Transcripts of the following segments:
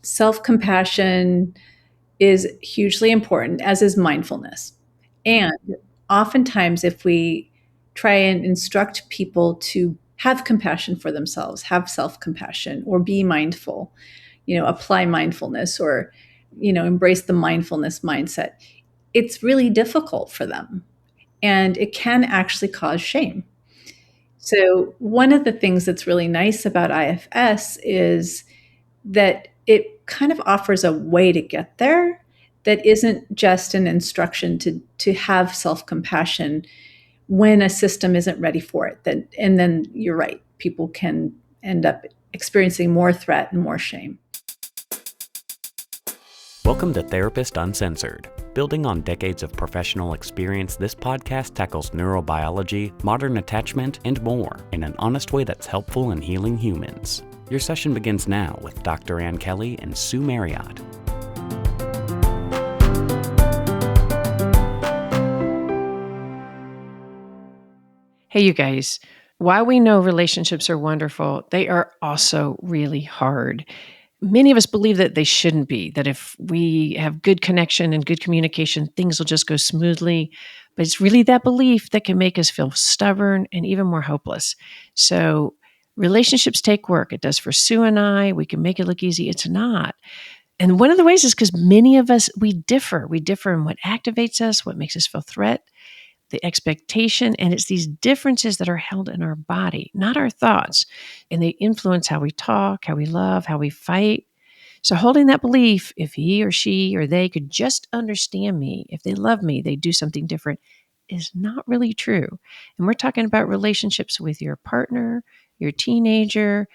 Self-compassion is hugely important, as is mindfulness. And oftentimes, if we try and instruct people to have compassion for themselves, have self-compassion, or be mindful, apply mindfulness, or, embrace the mindfulness mindset, it's really difficult for them. And it can actually cause shame. So, one of the things that's really nice about IFS is that it kind of offers a way to get there that isn't just an instruction to have self-compassion when a system isn't ready for it. And then you're right, people can end up experiencing more threat and more shame. Welcome to Therapist Uncensored. Building on decades of professional experience, this podcast tackles neurobiology, modern attachment, and more in an honest way that's helpful in healing humans. Your session begins now with Dr. Ann Kelly and Sue Marriott. Hey, you guys. While we know relationships are wonderful, they are also really hard. Many of us believe that they shouldn't be, that if we have good connection and good communication, things will just go smoothly. But it's really that belief that can make us feel stubborn and even more hopeless. So relationships take work. It does for Sue and I. We can make it look easy. It's not. And one of the ways is because many of us, we differ. We differ in what activates us, what makes us feel threat, the expectation, and it's these differences that are held in our body, not our thoughts. And they influence how we talk, how we love, how we fight. So holding that belief, if he or she or they could just understand me, if they love me, they do something different, is not really true. And we're talking about relationships with your partner, your teenager,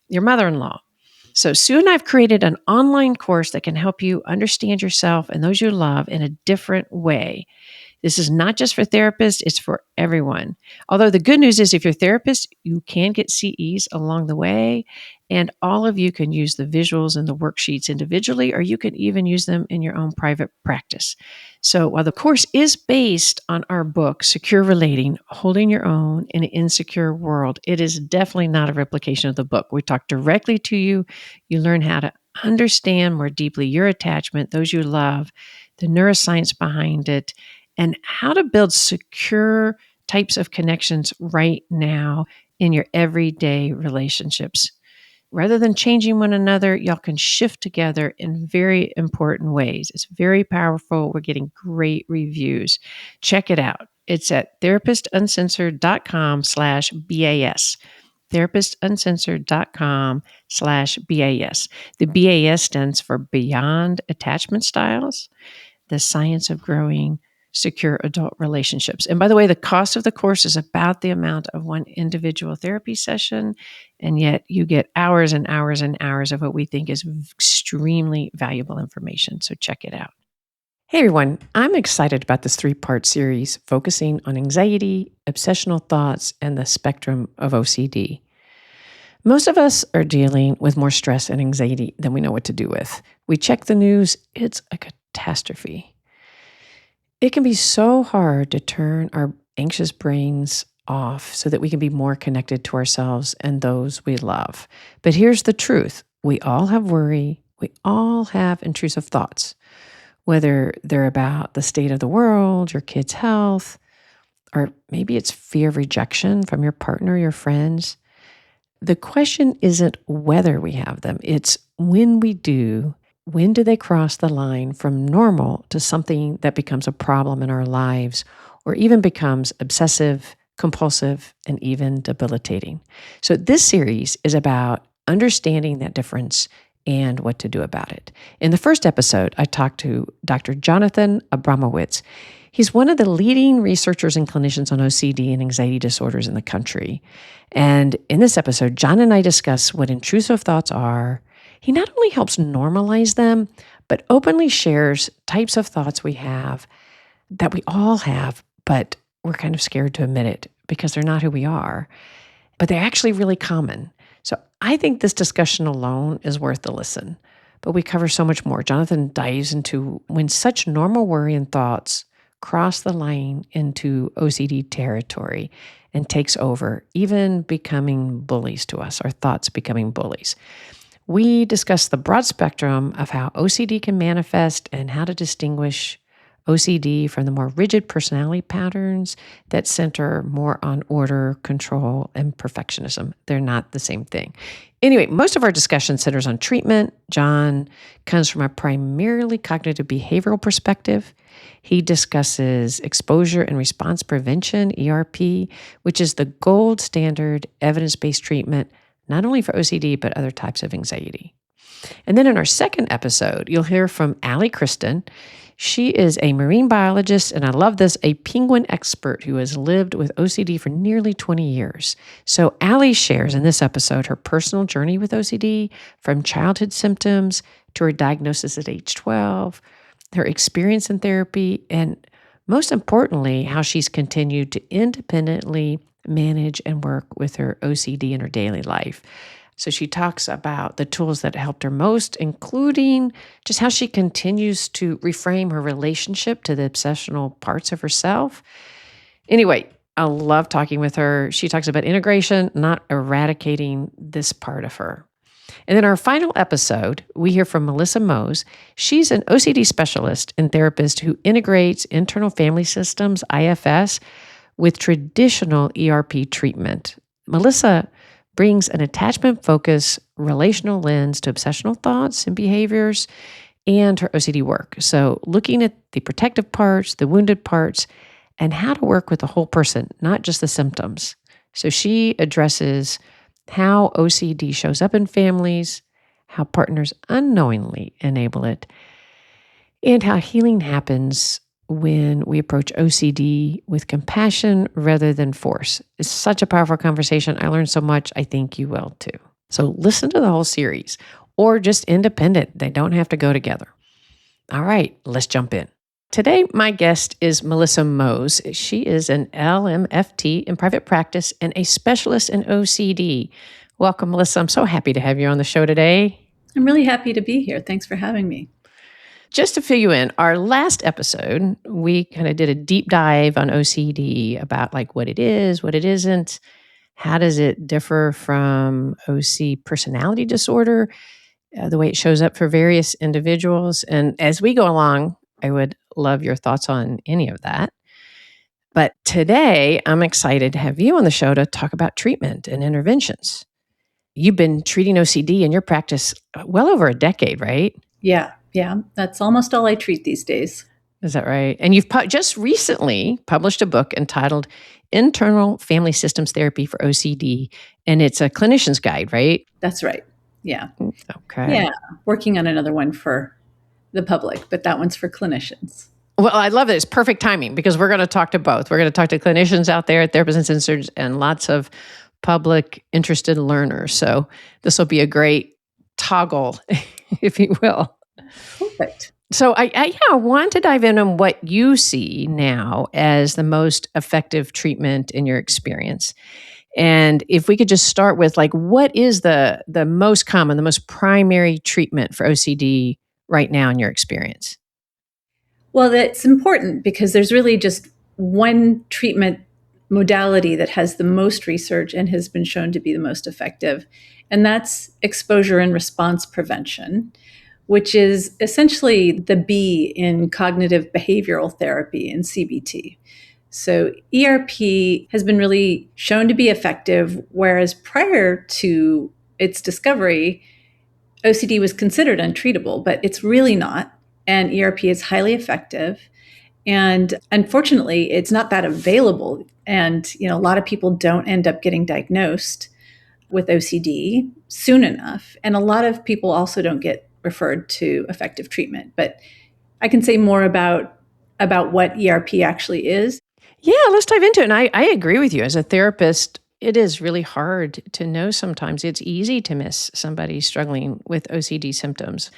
your mother-in-law. So Sue and I have created an online course that can help you understand yourself and those you love in a different way. This is not just for therapists, it's for everyone. Although the good news is if you're a therapist, you can get CEs along the way, and all of you can use the visuals and the worksheets individually, or you can even use them in your own private practice. So while the course is based on our book, Secure Relating, Holding Your Own in an Insecure World, it is definitely not a replication of the book. We talk directly to you. You learn how to understand more deeply your attachment, those you love, the neuroscience behind it, and how to build secure types of connections right now in your everyday relationships. Rather than changing one another, y'all can shift together in very important ways. It's very powerful. We're getting great reviews. Check it out. It's at therapistuncensored.com/BAS. Therapistuncensored.com/BAS. The BAS stands for Beyond Attachment Styles, the Science of Growing Secure Adult Relationships. And by the way, the cost of the course is about the amount of one individual therapy session, and yet you get hours and hours and hours of what we think is extremely valuable information. So check it out. Hey everyone, I'm excited about this 3-part series focusing on anxiety, obsessional thoughts, and the spectrum of OCD. Most of us are dealing with more stress and anxiety than we know what to do with. We check the news, it's a catastrophe. It can be so hard to turn our anxious brains off so that we can be more connected to ourselves and those we love. But here's the truth. We all have worry. We all have intrusive thoughts, whether they're about the state of the world, your kids' health, or maybe it's fear of rejection from your partner, your friends. The question isn't whether we have them. It's when we do. When do they cross the line from normal to something that becomes a problem in our lives or even becomes obsessive, compulsive, and even debilitating? So this series is about understanding that difference and what to do about it. In the first episode, I talked to Dr. Jonathan Abramowitz. He's one of the leading researchers and clinicians on OCD and anxiety disorders in the country. And in this episode, John and I discuss what intrusive thoughts are. He not only helps normalize them, but openly shares types of thoughts we have that we all have, but we're kind of scared to admit it because they're not who we are, but they're actually really common. So I think this discussion alone is worth the listen, but we cover so much more. Jonathan dives into when such normal worry and thoughts cross the line into OCD territory and takes over, even becoming bullies to us, our thoughts becoming bullies. We discuss the broad spectrum of how OCD can manifest and how to distinguish OCD from the more rigid personality patterns that center more on order, control, and perfectionism. They're not the same thing. Anyway, most of our discussion centers on treatment. John comes from a primarily cognitive behavioral perspective. He discusses exposure and response prevention, ERP, which is the gold standard evidence-based treatment, not only for OCD, but other types of anxiety. And then in our second episode, you'll hear from Allie Kristen. She is a marine biologist, and I love this, a penguin expert who has lived with OCD for nearly 20 years. So Allie shares in this episode her personal journey with OCD, from childhood symptoms to her diagnosis at age 12, her experience in therapy, and most importantly, how she's continued to independently manage and work with her OCD in her daily life. So she talks about the tools that helped her most, including just how she continues to reframe her relationship to the obsessional parts of herself. Anyway, I love talking with her. She talks about integration, not eradicating this part of her. And then our final episode, we hear from Melissa Mose. She's an OCD specialist and therapist who integrates internal family systems, IFS, with traditional ERP treatment. Melissa brings an attachment-focused relational lens to obsessional thoughts and behaviors and her OCD work. So looking at the protective parts, the wounded parts, and how to work with the whole person, not just the symptoms. So she addresses how OCD shows up in families, how partners unknowingly enable it, and how healing happens when we approach OCD with compassion rather than force. It's such a powerful conversation. I learned so much. I think you will too. So listen to the whole series, or just independent. They don't have to go together. All right, let's jump in. Today, my guest is Melissa Mose. She is an LMFT in private practice and a specialist in OCD. Welcome, Melissa. I'm so happy to have you on the show today. I'm really happy to be here. Thanks for having me. Just to fill you in, our last episode, we kind of did a deep dive on OCD about like what it is, what it isn't, how does it differ from OC personality disorder, the way it shows up for various individuals. And as we go along, I would love your thoughts on any of that. But today, I'm excited to have you on the show to talk about treatment and interventions. You've been treating OCD in your practice well over a decade, right? Yeah. That's almost all I treat these days. Is that right? And you've just recently published a book entitled Internal Family Systems Therapy for OCD, and it's a clinician's guide, right? That's right. Yeah. Okay. Yeah. Working on another one for the public, but that one's for clinicians. Well, I love it. It's perfect timing because we're going to talk to both. We're going to talk to clinicians out there, therapists and censors, and lots of public interested learners. So this will be a great toggle, if you will. Perfect. So I want to dive in on what you see now as the most effective treatment in your experience. And if we could just start with like, what is the most common, the most primary treatment for OCD right now in your experience? Well, that's important because there's really just one treatment modality that has the most research and has been shown to be the most effective, and that's exposure and response prevention, which is essentially the B in cognitive behavioral therapy in CBT. So ERP has been really shown to be effective, whereas prior to its discovery, OCD was considered untreatable, but it's really not. And ERP is highly effective. And unfortunately, it's not that available. And, a lot of people don't end up getting diagnosed with OCD soon enough. And a lot of people also don't get referred to effective treatment. But I can say more about what ERP actually is. Yeah, let's dive into it. And I agree with you. As a therapist, it is really hard to know sometimes. It's easy to miss somebody struggling with OCD symptoms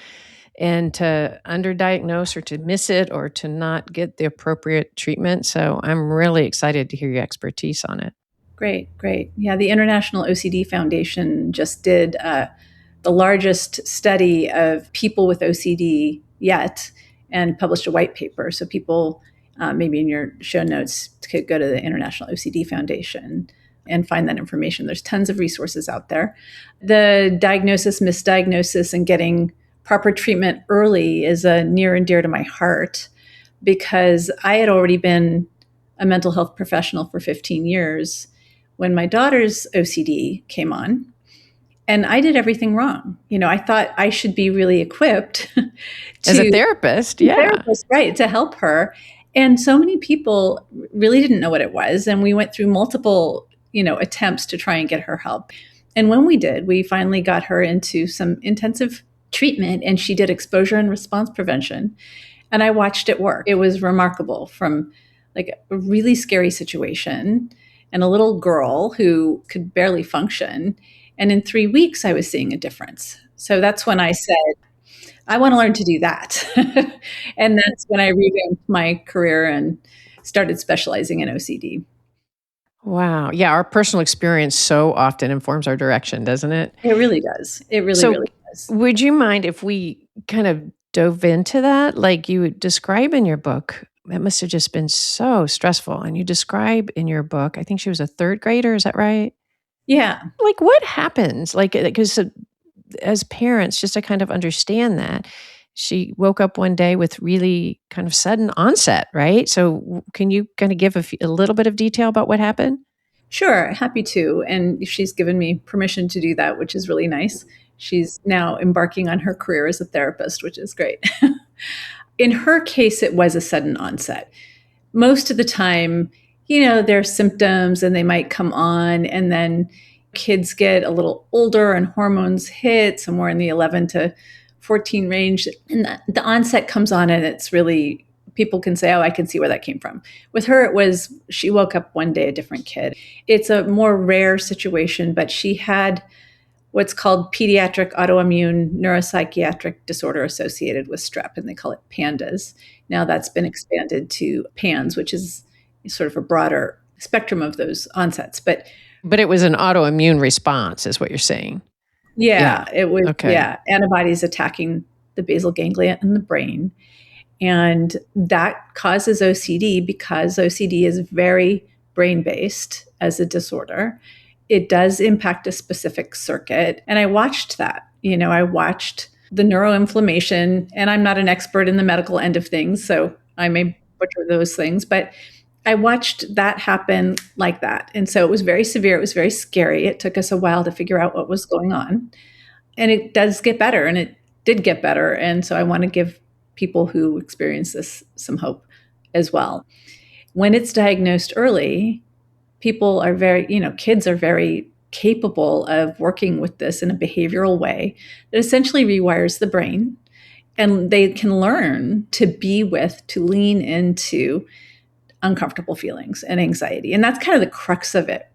and to underdiagnose or to miss it or to not get the appropriate treatment. So I'm really excited to hear your expertise on it. Great. Yeah, the International OCD Foundation just did the largest study of people with OCD yet and published a white paper. So people, maybe in your show notes, could go to the International OCD Foundation and find that information. There's tons of resources out there. The diagnosis, misdiagnosis, and getting proper treatment early is near and dear to my heart because I had already been a mental health professional for 15 years when my daughter's OCD came on. And I did everything wrong. I thought I should be really equipped as a therapist, right, to help her. And so many people really didn't know what it was. And we went through multiple, attempts to try and get her help. And when we did, we finally got her into some intensive treatment and she did exposure and response prevention. And I watched it work. It was remarkable from like a really scary situation and a little girl who could barely function. And in 3 weeks, I was seeing a difference. So that's when I said, I want to learn to do that. And that's when I revamped my career and started specializing in OCD. Wow. Yeah, our personal experience so often informs our direction, doesn't it? It really does. It really does. Would you mind if we kind of dove into that? Like you describe in your book, it must have just been so stressful. And you describe in your book, I think she was a third grader, is that right? Yeah. Like what happens? Like, because as parents, just to kind of understand that, she woke up one day with really kind of sudden onset, right? So can you kind of give a little bit of detail about what happened? Sure, happy to. And she's given me permission to do that, which is really nice. She's now embarking on her career as a therapist, which is great. In her case, it was a sudden onset. Most of the time, there are symptoms and they might come on, and then kids get a little older and hormones hit somewhere in the 11 to 14 range. And the onset comes on and it's really, people can say, oh, I can see where that came from. With her, it was, she woke up one day a different kid. It's a more rare situation, but she had what's called pediatric autoimmune neuropsychiatric disorder associated with strep, and they call it PANDAS. Now that's been expanded to PANS, which is sort of a broader spectrum of those onsets. But it was an autoimmune response, is what you're saying. Yeah. It was, okay. Antibodies attacking the basal ganglia in the brain. And that causes OCD because OCD is very brain-based as a disorder. It does impact a specific circuit. And I watched that. I watched the neuroinflammation, and I'm not an expert in the medical end of things, so I may butcher those things, but I watched that happen like that. And so it was very severe. It was very scary. It took us a while to figure out what was going on. And it does get better, and it did get better. And so I want to give people who experience this some hope as well. When it's diagnosed early, people are kids are very capable of working with this in a behavioral way that essentially rewires the brain. And they can learn to lean into uncomfortable feelings and anxiety. And that's kind of the crux of it,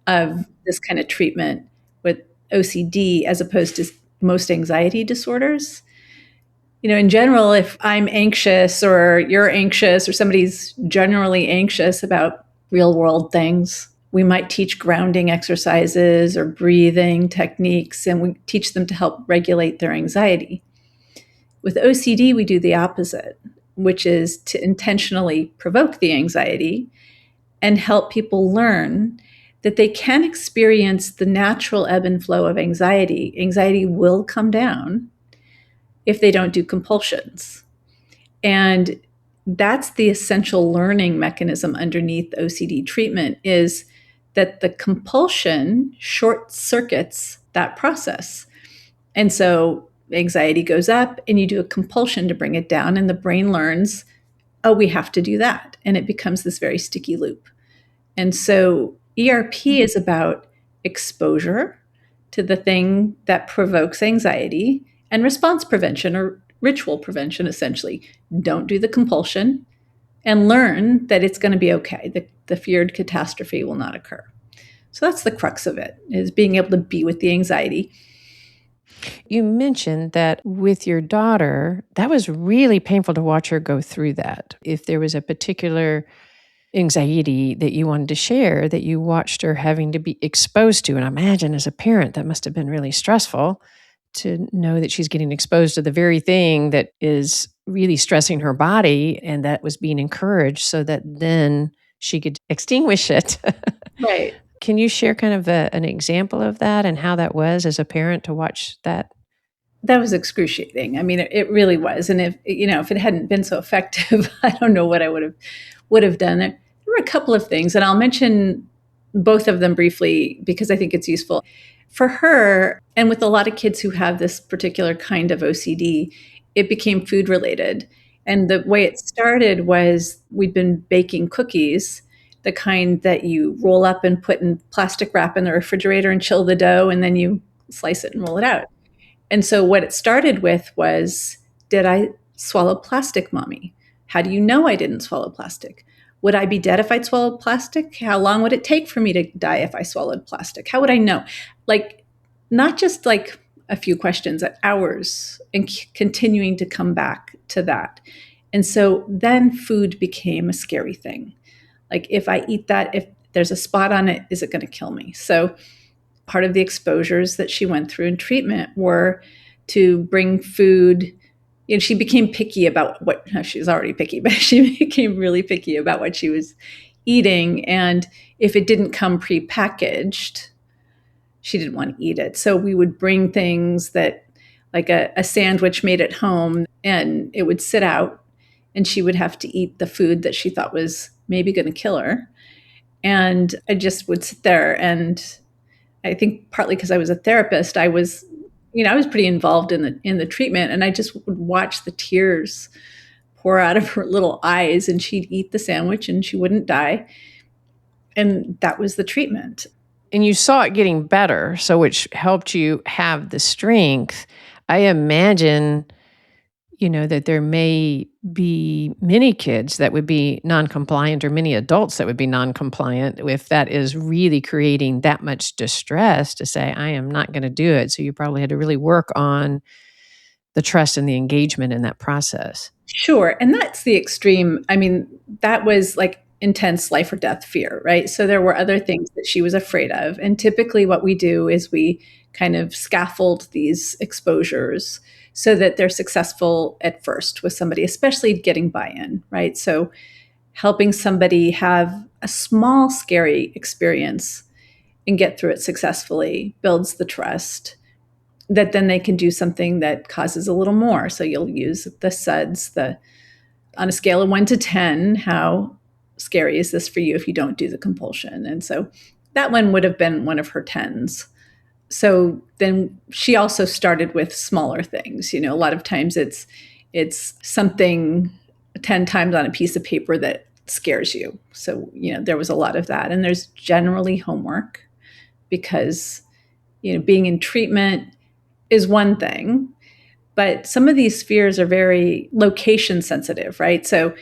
of this kind of treatment with OCD as opposed to most anxiety disorders. In general, if I'm anxious or you're anxious or somebody's generally anxious about real world things, we might teach grounding exercises or breathing techniques, and we teach them to help regulate their anxiety. With OCD, we do the opposite, which is to intentionally provoke the anxiety and help people learn that they can experience the natural ebb and flow of anxiety. Anxiety will come down if they don't do compulsions. And that's the essential learning mechanism underneath OCD treatment, is that the compulsion short circuits that process. And so anxiety goes up and you do a compulsion to bring it down, and the brain learns, oh, we have to do that. And it becomes this very sticky loop. And so ERP is about exposure to the thing that provokes anxiety and response prevention, or ritual prevention, essentially. Don't do the compulsion and learn that it's going to be okay. The feared catastrophe will not occur. So that's the crux of it, is being able to be with the anxiety. You mentioned that with your daughter, that was really painful to watch her go through that. If there was a particular anxiety that you wanted to share that you watched her having to be exposed to, and I imagine as a parent, that must have been really stressful to know that she's getting exposed to the very thing that is really stressing her body, and that was being encouraged so that then she could extinguish it. Right. Can you share kind of an example of that and how that was as a parent to watch that? That was excruciating. I mean, it really was. And if it hadn't been so effective, I don't know what I would have done. There were a couple of things, and I'll mention both of them briefly because I think it's useful. For her, and with a lot of kids who have this particular kind of OCD, it became food related. And the way it started was we'd been baking cookies, the kind that you roll up and put in plastic wrap in the refrigerator and chill the dough, and then you slice it and roll it out. And so what it started with was, did I swallow plastic, mommy? How do you know I didn't swallow plastic? Would I be dead if I'd swallowed plastic? How long would it take for me to die if I swallowed plastic? How would I know? Like, not just like a few questions, hours, and continuing to come back to that. And so then food became a scary thing. Like, if I eat that, if there's a spot on it, is it going to kill me? So part of the exposures that she went through in treatment were to bring food. She became picky about what, she was already picky, but she became really picky about what she was eating. And if it didn't come prepackaged, she didn't want to eat it. So we would bring things that, like a sandwich made at home, and it would sit out, and she would have to eat the food that she thought was maybe going to kill her. And I just would sit there, and I think partly because I was a therapist, I was pretty involved in the treatment, and I just would watch the tears pour out of her little eyes, and she'd eat the sandwich and she wouldn't die. And that was the treatment. And you saw it getting better, so which helped you have the strength. I imagine, that there may be many kids that would be non-compliant or many adults that would be non-compliant if that is really creating that much distress to say, I am not going to do it. So you probably had to really work on the trust and the engagement in that process. Sure. And that's the extreme. I mean, that was like intense life or death fear, right? So there were other things that she was afraid of. And typically what we do is we kind of scaffold these exposures so that they're successful at first with somebody, especially getting buy-in, right? So helping somebody have a small, scary experience and get through it successfully builds the trust that then they can do something that causes a little more. So you'll use the SUDS, on a scale of 1 to 10, how scary is this for you if you don't do the compulsion? And so that one would have been one of her 10s. So then she also started with smaller things. A lot of times it's something 10 times on a piece of paper that scares you. So, there was a lot of that. And there's generally homework because, being in treatment is one thing, but some of these fears are very location sensitive, right? So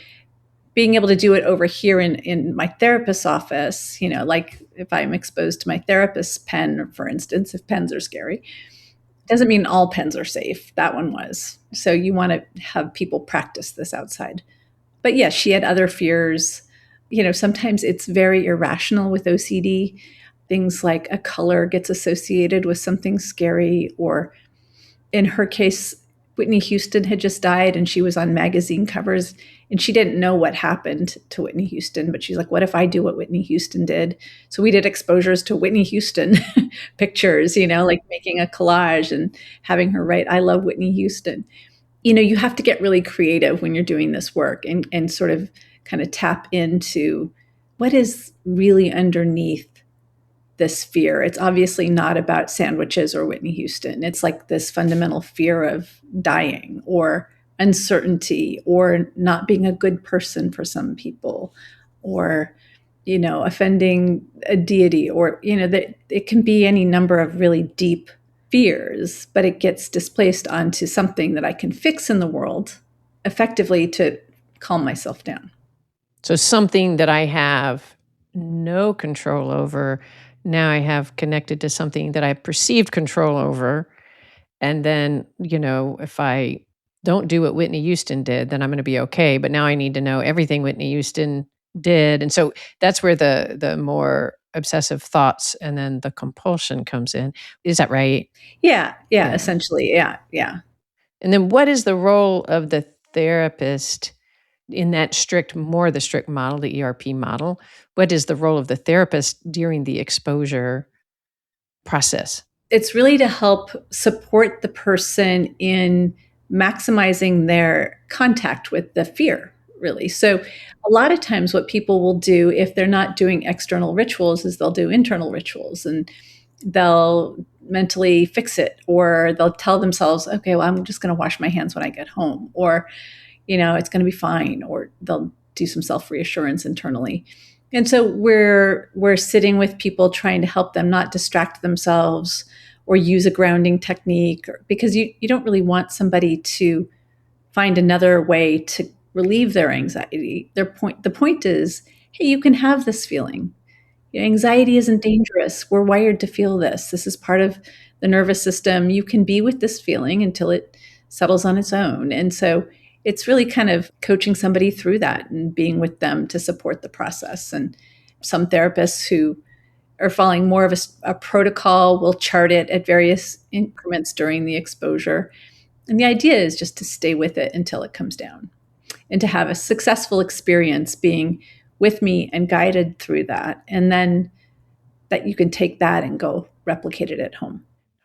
being able to do it over here in my therapist's office, like if I'm exposed to my therapist's pen, for instance, if pens are scary, doesn't mean all pens are safe. That one was. So you want to have people practice this outside. But yes, she had other fears. Sometimes it's very irrational with OCD. Things like a color gets associated with something scary, or in her case, Whitney Houston had just died and she was on magazine covers and she didn't know what happened to Whitney Houston, but she's like, what if I do what Whitney Houston did? So we did exposures to Whitney Houston pictures, like making a collage and having her write, I love Whitney Houston. You have to get really creative when you're doing this work and sort of kind of tap into what is really underneath this fear. It's obviously not about sandwiches or Whitney Houston. It's like this fundamental fear of dying or uncertainty or not being a good person for some people, or, offending a deity, or, that it can be any number of really deep fears, but it gets displaced onto something that I can fix in the world effectively to calm myself down. So something that I have no control over, now I have connected to something that I perceived control over. And then, if I don't do what Whitney Houston did, then I'm going to be okay. But now I need to know everything Whitney Houston did. And so that's where the more obsessive thoughts and then the compulsion comes in. Is that right? Yeah. Essentially. Yeah. And then what is the role of the therapist in that the strict model, the ERP model, what is the role of the therapist during the exposure process? It's really to help support the person in maximizing their contact with the fear, really. So a lot of times what people will do if they're not doing external rituals is they'll do internal rituals, and they'll mentally fix it, or they'll tell themselves, okay, well, I'm just going to wash my hands when I get home, or, it's going to be fine, or they'll do some self-reassurance internally. And so we're sitting with people trying to help them not distract themselves or use a grounding technique, because you don't really want somebody to find another way to relieve their anxiety. The point is, hey, you can have this feeling. Anxiety isn't dangerous. We're wired to feel this. This is part of the nervous system. You can be with this feeling until it settles on its own. And so it's really kind of coaching somebody through that and being with them to support the process. And some therapists who are following more of a protocol will chart it at various increments during the exposure. And the idea is just to stay with it until it comes down and to have a successful experience being with me and guided through that. And then that you can take that and go replicate it at home.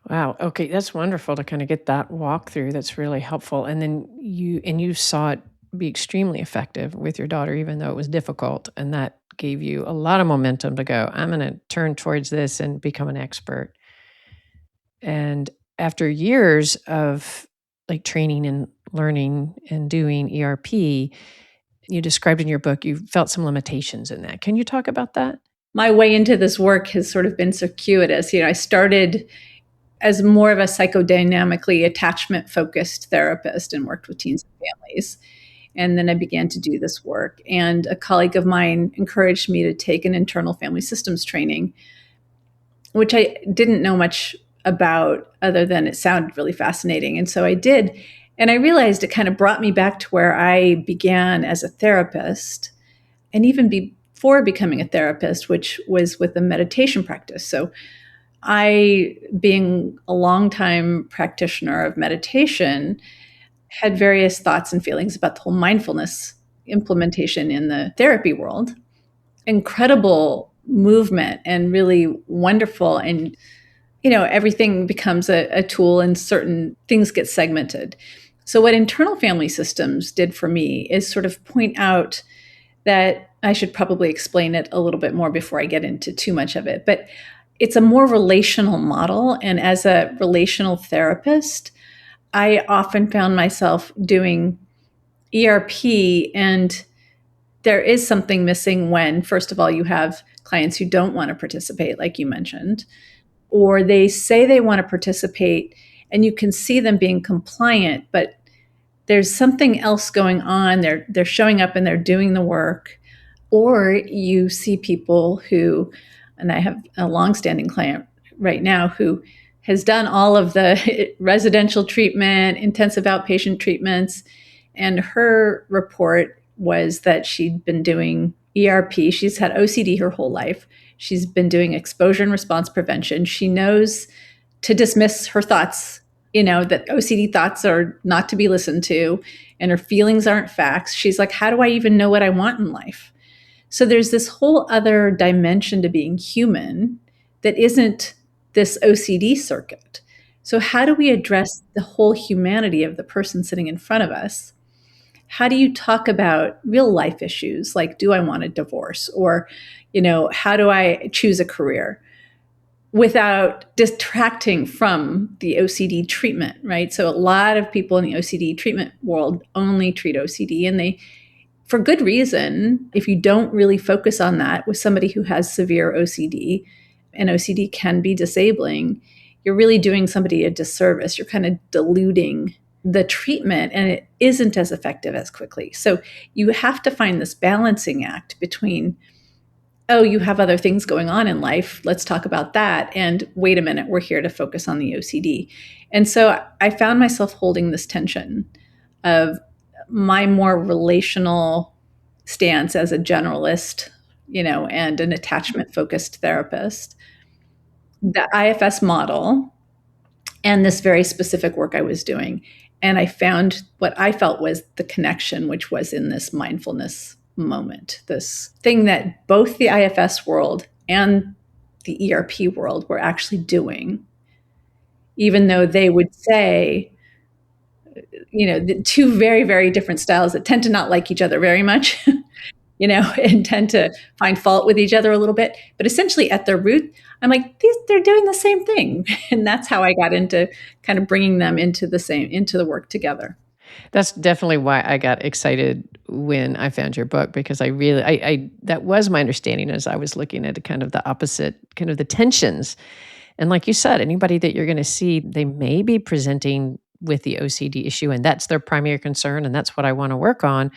Wow. Okay. That's wonderful to kind of get that walkthrough. That's really helpful. And then you saw it be extremely effective with your daughter, even though it was difficult. And that gave you a lot of momentum to go, I'm going to turn towards this and become an expert. And after years of like training and learning and doing ERP, you described in your book, you felt some limitations in that. Can you talk about that? My way into this work has sort of been circuitous. I started as more of a psychodynamically attachment-focused therapist and worked with teens and families. And then I began to do this work. And a colleague of mine encouraged me to take an internal family systems training, which I didn't know much about other than it sounded really fascinating. And so I did. And I realized it kind of brought me back to where I began as a therapist, and even before becoming a therapist, which was with a meditation practice. So I, being a longtime practitioner of meditation, had various thoughts and feelings about the whole mindfulness implementation in the therapy world. Incredible movement and really wonderful. And, everything becomes a tool and certain things get segmented. So what internal family systems did for me is sort of point out that I should probably explain it a little bit more before I get into too much of it. But it's a more relational model. And as a relational therapist, I often found myself doing ERP, and there is something missing when, first of all, you have clients who don't want to participate, like you mentioned, or they say they want to participate and you can see them being compliant, but there's something else going on. They're showing up and they're doing the work. Or you see people who, and I have a longstanding client right now who has done all of the residential treatment, intensive outpatient treatments, and her report was that she'd been doing ERP. She's had OCD her whole life. She's been doing exposure and response prevention. She knows to dismiss her thoughts, that OCD thoughts are not to be listened to, and her feelings aren't facts. She's like, how do I even know what I want in life? So there's this whole other dimension to being human that isn't this OCD circuit. So how do we address the whole humanity of the person sitting in front of us? How do you talk about real life issues like, do I want a divorce? Or, how do I choose a career without distracting from the OCD treatment, right? So a lot of people in the OCD treatment world only treat OCD, and they, for good reason. If you don't really focus on that with somebody who has severe OCD, and OCD can be disabling, you're really doing somebody a disservice. You're kind of diluting the treatment, and it isn't as effective as quickly. So you have to find this balancing act between, oh, you have other things going on in life, let's talk about that, and wait a minute, we're here to focus on the OCD. And so I found myself holding this tension of my more relational stance as a generalist, and an attachment-focused therapist. The IFS model and this very specific work I was doing. And I found what I felt was the connection, which was in this mindfulness moment, this thing that both the IFS world and the ERP world were actually doing, even though they would say, the two very, very different styles that tend to not like each other very much, and tend to find fault with each other a little bit. But essentially at their root, I'm like, they're doing the same thing. And that's how I got into kind of bringing them into the work together. That's definitely why I got excited when I found your book, because I that was my understanding as I was looking at kind of the opposite, kind of the tensions. And like you said, anybody that you're going to see, they may be presenting with the OCD issue, and that's their primary concern, and that's what I want to work on.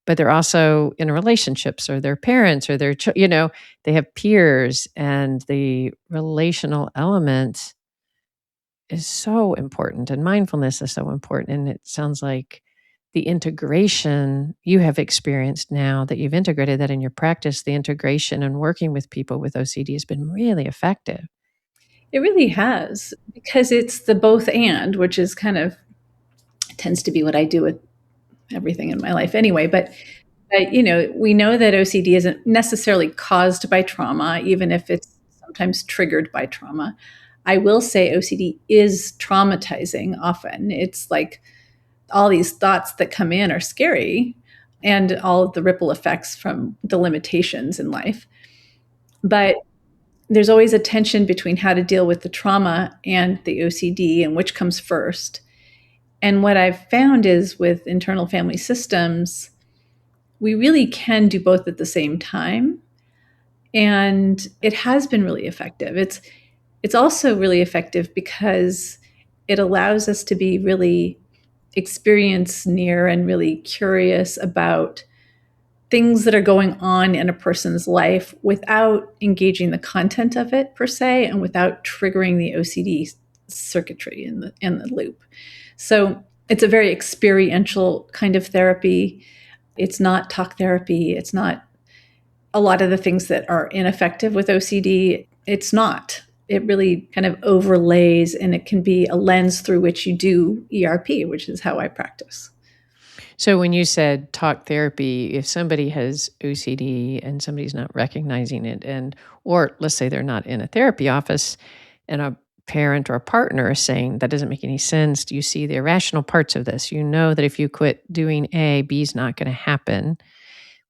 But they're also in relationships, or their parents, or they have peers, and the relational element is so important, and mindfulness is so important. And it sounds like the integration you have experienced now that you've integrated that in your practice, the integration and working with people with OCD has been really effective. It really has, because it's the both and, which is kind of tends to be what I do with everything in my life anyway. But we know that OCD isn't necessarily caused by trauma, even if it's sometimes triggered by trauma. I will say OCD is traumatizing often. It's like all these thoughts that come in are scary, and all of the ripple effects from the limitations in life. But there's always a tension between how to deal with the trauma and the OCD and which comes first. And what I've found is with internal family systems, we really can do both at the same time. And it has been really effective. It's also really effective because it allows us to be really experience near and really curious about things that are going on in a person's life without engaging the content of it per se, and without triggering the OCD circuitry in the loop. So it's a very experiential kind of therapy. It's not talk therapy. It's not a lot of the things that are ineffective with OCD. It's not. It really kind of overlays, and it can be a lens through which you do ERP, which is how I practice. So when you said talk therapy, if somebody has OCD and somebody's not recognizing it, or let's say they're not in a therapy office, and a parent or a partner is saying, that doesn't make any sense. Do you see the irrational parts of this? You know that if you quit doing A, B is not going to happen.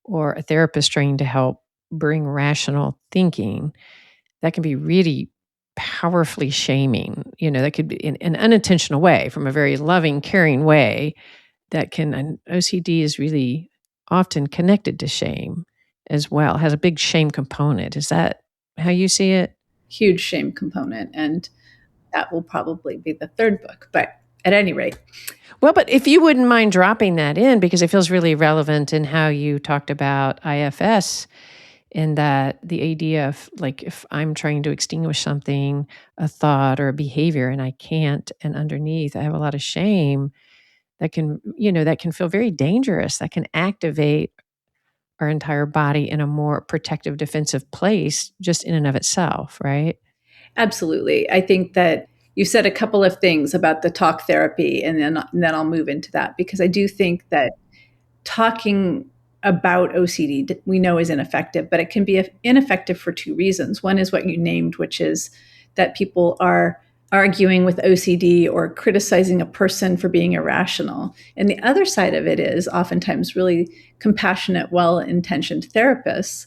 Or a therapist trying to help bring rational thinking, that can be really powerfully shaming. That could be in an unintentional way, from a very loving, caring way. And OCD is really often connected to shame as well, has a big shame component. Is that how you see it? Huge shame component. And that will probably be the third book. But at any rate. Well, but if you wouldn't mind dropping that in, because it feels really relevant in how you talked about IFS, in that the idea of, like, if I'm trying to extinguish something, a thought or a behavior, and I can't, and underneath I have a lot of shame, that can feel very dangerous. That can activate our entire body in a more protective, defensive place just in and of itself, right? Absolutely. I think that you said a couple of things about the talk therapy, and then I'll move into that, because I do think that talking about OCD we know is ineffective, but it can be ineffective for two reasons. One is what you named, which is that people are arguing with OCD or criticizing a person for being irrational. And the other side of it is oftentimes really compassionate, well-intentioned therapists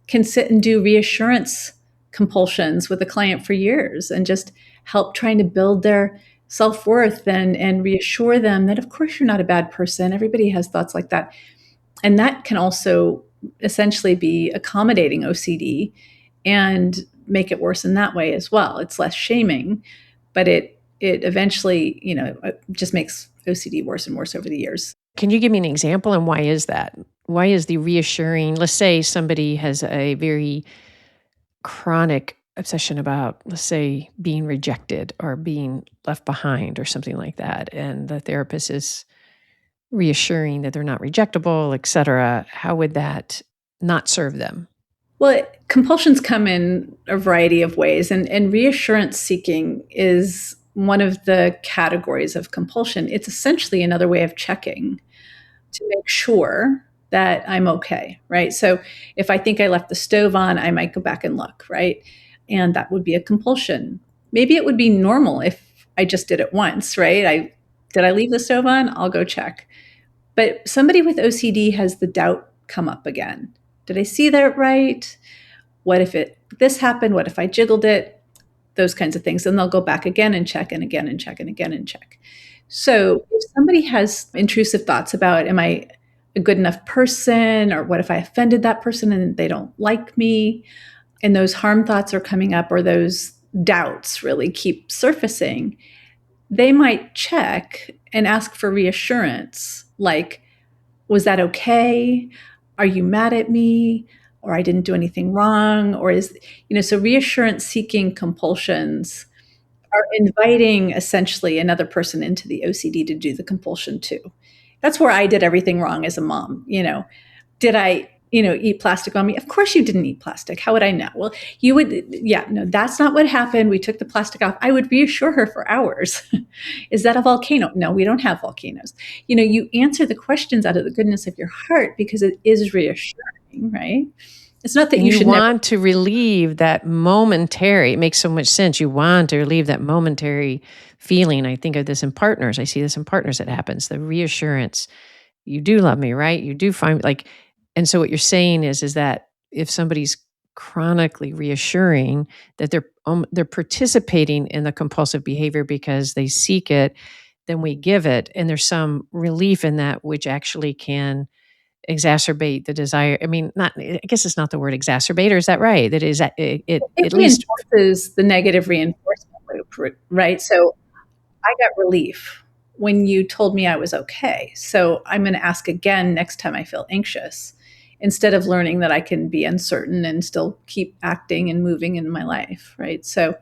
can sit and do reassurance compulsions with a client for years and just help trying to build their self-worth and reassure them that, of course, you're not a bad person. Everybody has thoughts like that. And that can also essentially be accommodating OCD and make it worse in that way as well. It's less shaming, but it eventually, just makes OCD worse and worse over the years. Can you give me an example, and why is that? Why is the reassuring, let's say somebody has a very chronic obsession about, let's say, being rejected or being left behind or something like that, and the therapist is reassuring that they're not rejectable, et cetera, how would that not serve them? Well, compulsions come in a variety of ways, and reassurance seeking is one of the categories of compulsion. It's essentially another way of checking to make sure that I'm okay, right? So if I think I left the stove on, I might go back and look, right? And that would be a compulsion. Maybe it would be normal if I just did it once, right? Did I leave the stove on? I'll go check. But somebody with OCD has the doubt come up again. Did I see that right? What if this happened? What if I jiggled it? Those kinds of things. And they'll go back again and check and again and check and again and check. So if somebody has intrusive thoughts about, am I a good enough person? Or what if I offended that person and they don't like me? And those harm thoughts are coming up, or those doubts really keep surfacing. They might check and ask for reassurance, like, was that okay? Are you mad at me? Or I didn't do anything wrong? Or so reassurance seeking compulsions are inviting essentially another person into the OCD to do the compulsion too. That's where I did everything wrong as a mom. Did I, eat plastic on me? Of course you didn't eat plastic. How would I know? Well, you would, yeah, no, that's not what happened. We took the plastic off. I would reassure her for hours. Is that a volcano? No, we don't have volcanoes. You answer the questions out of the goodness of your heart because it is reassuring, right? It's not that and you should want to relieve that momentary, it makes so much sense. You want to relieve that momentary feeling. I think of this in partners. I see this in partners. It happens. The reassurance. You do love me, right? You do find and so what you're saying is that if somebody's chronically reassuring that they're participating in the compulsive behavior because they seek it, then we give it, and there's some relief in that, which actually can exacerbate the desire. I mean, I guess it's not the word exacerbate, or is that right? That is, it at least reinforces the negative reinforcement loop, right? So I got relief when you told me I was okay. So I'm going to ask again next time I feel anxious, instead of learning that I can be uncertain and still keep acting and moving in my life, right? So,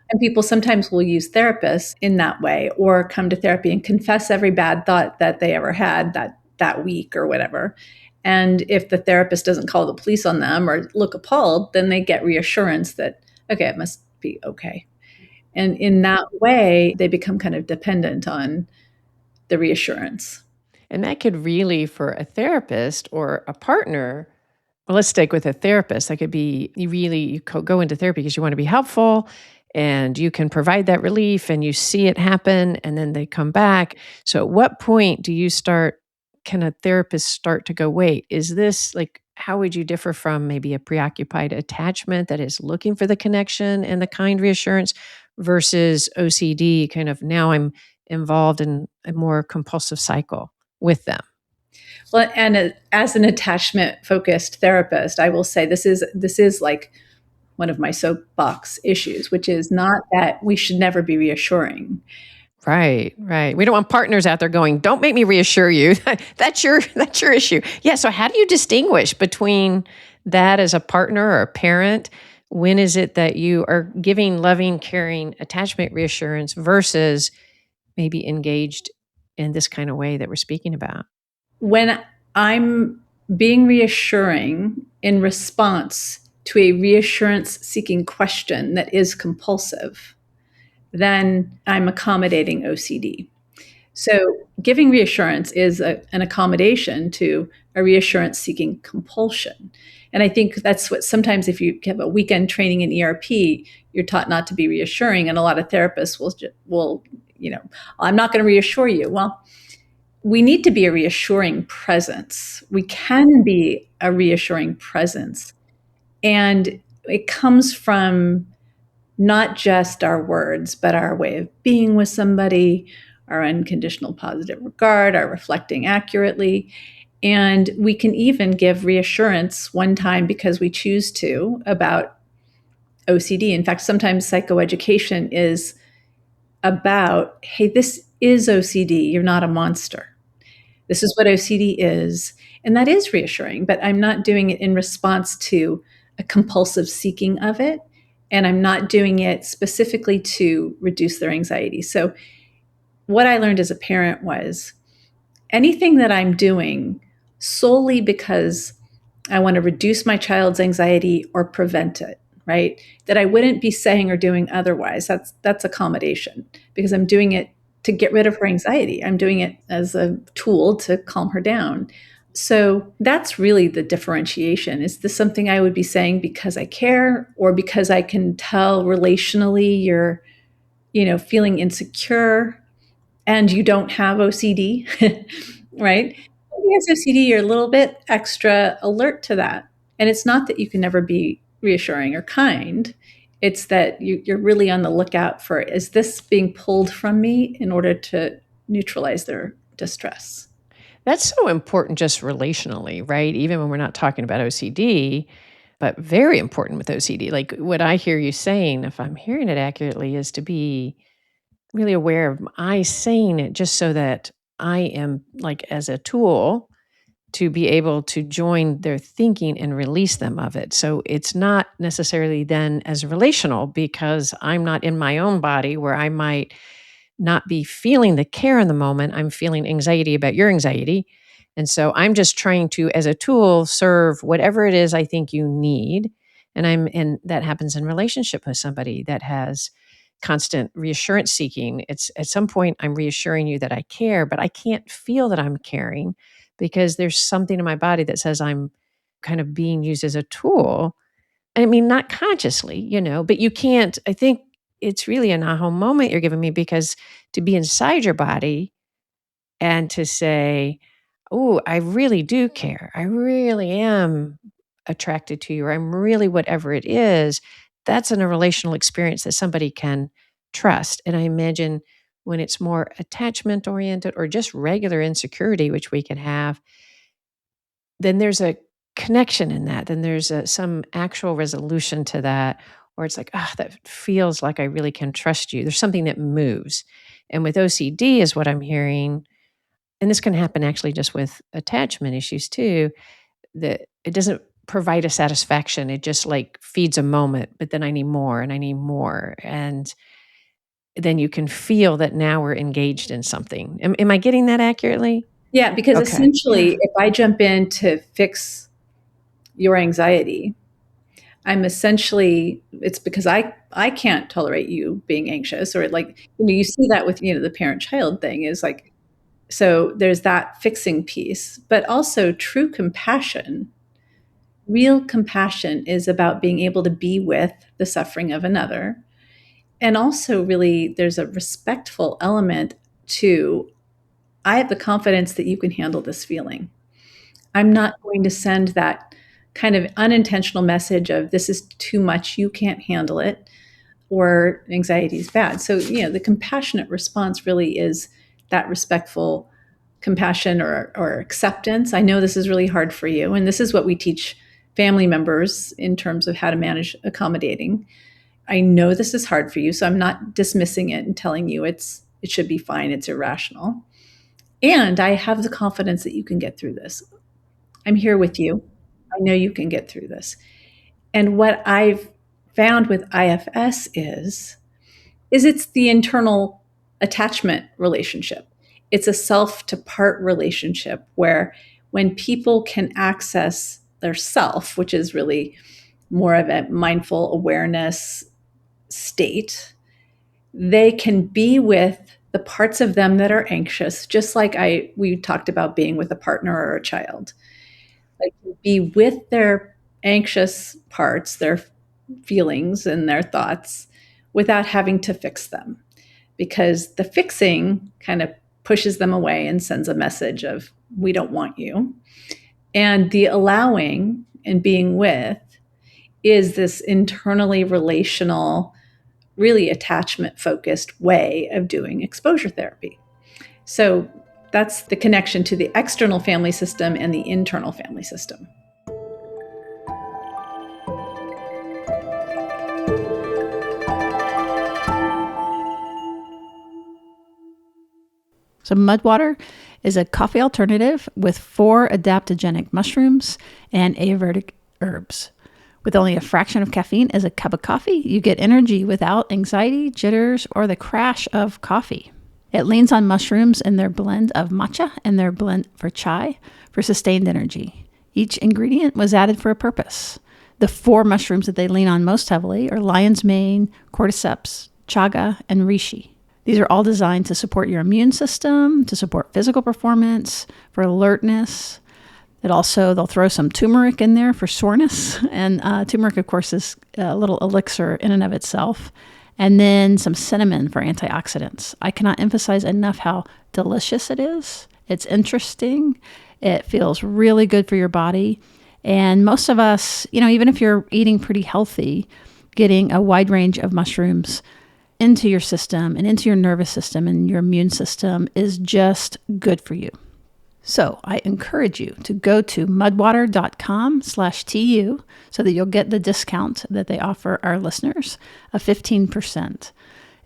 and people sometimes will use therapists in that way, or come to therapy and confess every bad thought that they ever had that week or whatever. And if the therapist doesn't call the police on them or look appalled, then they get reassurance that, okay, it must be okay. And in that way, they become kind of dependent on the reassurance. And that could really, for a therapist or a partner, well, let's stick with a therapist. That could be you go into therapy because you want to be helpful and you can provide that relief and you see it happen and then they come back. So at what point can a therapist start to go, wait, is this how would you differ from maybe a preoccupied attachment that is looking for the connection and the kind reassurance versus OCD, kind of now I'm involved in a more compulsive cycle with them? Well, and as an attachment-focused therapist, I will say this is like one of my soapbox issues, which is not that we should never be reassuring. Right. We don't want partners out there going, don't make me reassure you. That's your issue. Yeah. So how do you distinguish between that as a partner or a parent? When is it that you are giving loving, caring attachment reassurance versus maybe engaged in this kind of way that we're speaking about? When I'm being reassuring in response to a reassurance-seeking question that is compulsive, then I'm accommodating OCD. So giving reassurance is an accommodation to a reassurance-seeking compulsion. And I think that's what sometimes if you have a weekend training in ERP, you're taught not to be reassuring. And a lot of therapists will I'm not going to reassure you. Well, we need to be a reassuring presence. We can be a reassuring presence. And it comes from not just our words, but our way of being with somebody, our unconditional positive regard, our reflecting accurately. And we can even give reassurance one time because we choose to about OCD. In fact, sometimes psychoeducation is about, hey, this is OCD. You're not a monster. This is what OCD is. And that is reassuring, but I'm not doing it in response to a compulsive seeking of it. And I'm not doing it specifically to reduce their anxiety. So what I learned as a parent was anything that I'm doing solely because I want to reduce my child's anxiety or prevent it, right? That I wouldn't be saying or doing otherwise. That's accommodation because I'm doing it to get rid of her anxiety. I'm doing it as a tool to calm her down. So that's really the differentiation. Is this something I would be saying because I care or because I can tell relationally you're, feeling insecure and you don't have OCD, right? If you have OCD, you're a little bit extra alert to that. And it's not that you can never be reassuring or kind. It's that you're really on the lookout for, is this being pulled from me in order to neutralize their distress? That's so important just relationally, right? Even when we're not talking about OCD, but very important with OCD. Like what I hear you saying, if I'm hearing it accurately, is to be really aware of I saying it just so that I am like as a tool to be able to join their thinking and release them of it. So it's not necessarily then as relational because I'm not in my own body where I might not be feeling the care in the moment. I'm feeling anxiety about your anxiety. And so I'm just trying to, as a tool, serve whatever it is I think you need. And that happens in relationship with somebody that has constant reassurance seeking. It's at some point I'm reassuring you that I care, but I can't feel that I'm caring because there's something in my body that says I'm kind of being used as a tool. I mean, not consciously, but you can't, I think it's really an aha moment you're giving me because to be inside your body and to say, oh, I really do care. I really am attracted to you, or I'm really whatever it is. That's in a relational experience that somebody can trust. And I imagine when it's more attachment oriented or just regular insecurity, which we can have, then there's a connection in that. Then there's some actual resolution to that, or it's like, that feels like I really can trust you. There's something that moves. And with OCD is what I'm hearing, and this can happen actually just with attachment issues too, that it doesn't provide a satisfaction. It just like feeds a moment, but then I need more and I need more. And then you can feel that now we're engaged in something. Am I getting that accurately? Yeah, because Okay. essentially, if I jump in to fix your anxiety, it's because I can't tolerate you being anxious, or like, you see that with, the parent-child thing is like, so there's that fixing piece, but also true compassion. Real compassion is about being able to be with the suffering of another. And also really there's a respectful element to, I have the confidence that you can handle this feeling. I'm not going to send that kind of unintentional message of this is too much, you can't handle it, or anxiety is bad. So, the compassionate response really is that respectful compassion or acceptance. I know this is really hard for you. And this is what we teach family members in terms of how to manage accommodating. I know this is hard for you, so I'm not dismissing it and telling you it should be fine, it's irrational. And I have the confidence that you can get through this. I'm here with you. I know you can get through this. And what I've found with IFS is it's the internal attachment relationship. It's a self to part relationship where when people can access their self, which is really more of a mindful awareness state, they can be with the parts of them that are anxious, just like we talked about being with a partner or a child. Like, be with their anxious parts, their feelings and their thoughts, without having to fix them. Because the fixing kind of pushes them away and sends a message of, we don't want you. And the allowing and being with is this internally relational, really attachment focused way of doing exposure therapy. So that's the connection to the external family system and the internal family system. So Mudwater is a coffee alternative with 4 adaptogenic mushrooms and Ayurvedic herbs. With only a fraction of caffeine as a cup of coffee, you get energy without anxiety, jitters, or the crash of coffee. It leans on mushrooms in their blend of matcha and their blend for chai for sustained energy. Each ingredient was added for a purpose. The 4 mushrooms that they lean on most heavily are lion's mane, cordyceps, chaga, and reishi. These are all designed to support your immune system, to support physical performance, for alertness. They'll throw some turmeric in there for soreness. And turmeric, of course, is a little elixir in and of itself. And then some cinnamon for antioxidants. I cannot emphasize enough how delicious it is. It's interesting. It feels really good for your body. And most of us, even if you're eating pretty healthy, getting a wide range of mushrooms into your system and into your nervous system and your immune system is just good for you. So I encourage you to go to mudwater.com/TU so that you'll get the discount that they offer our listeners of 15%.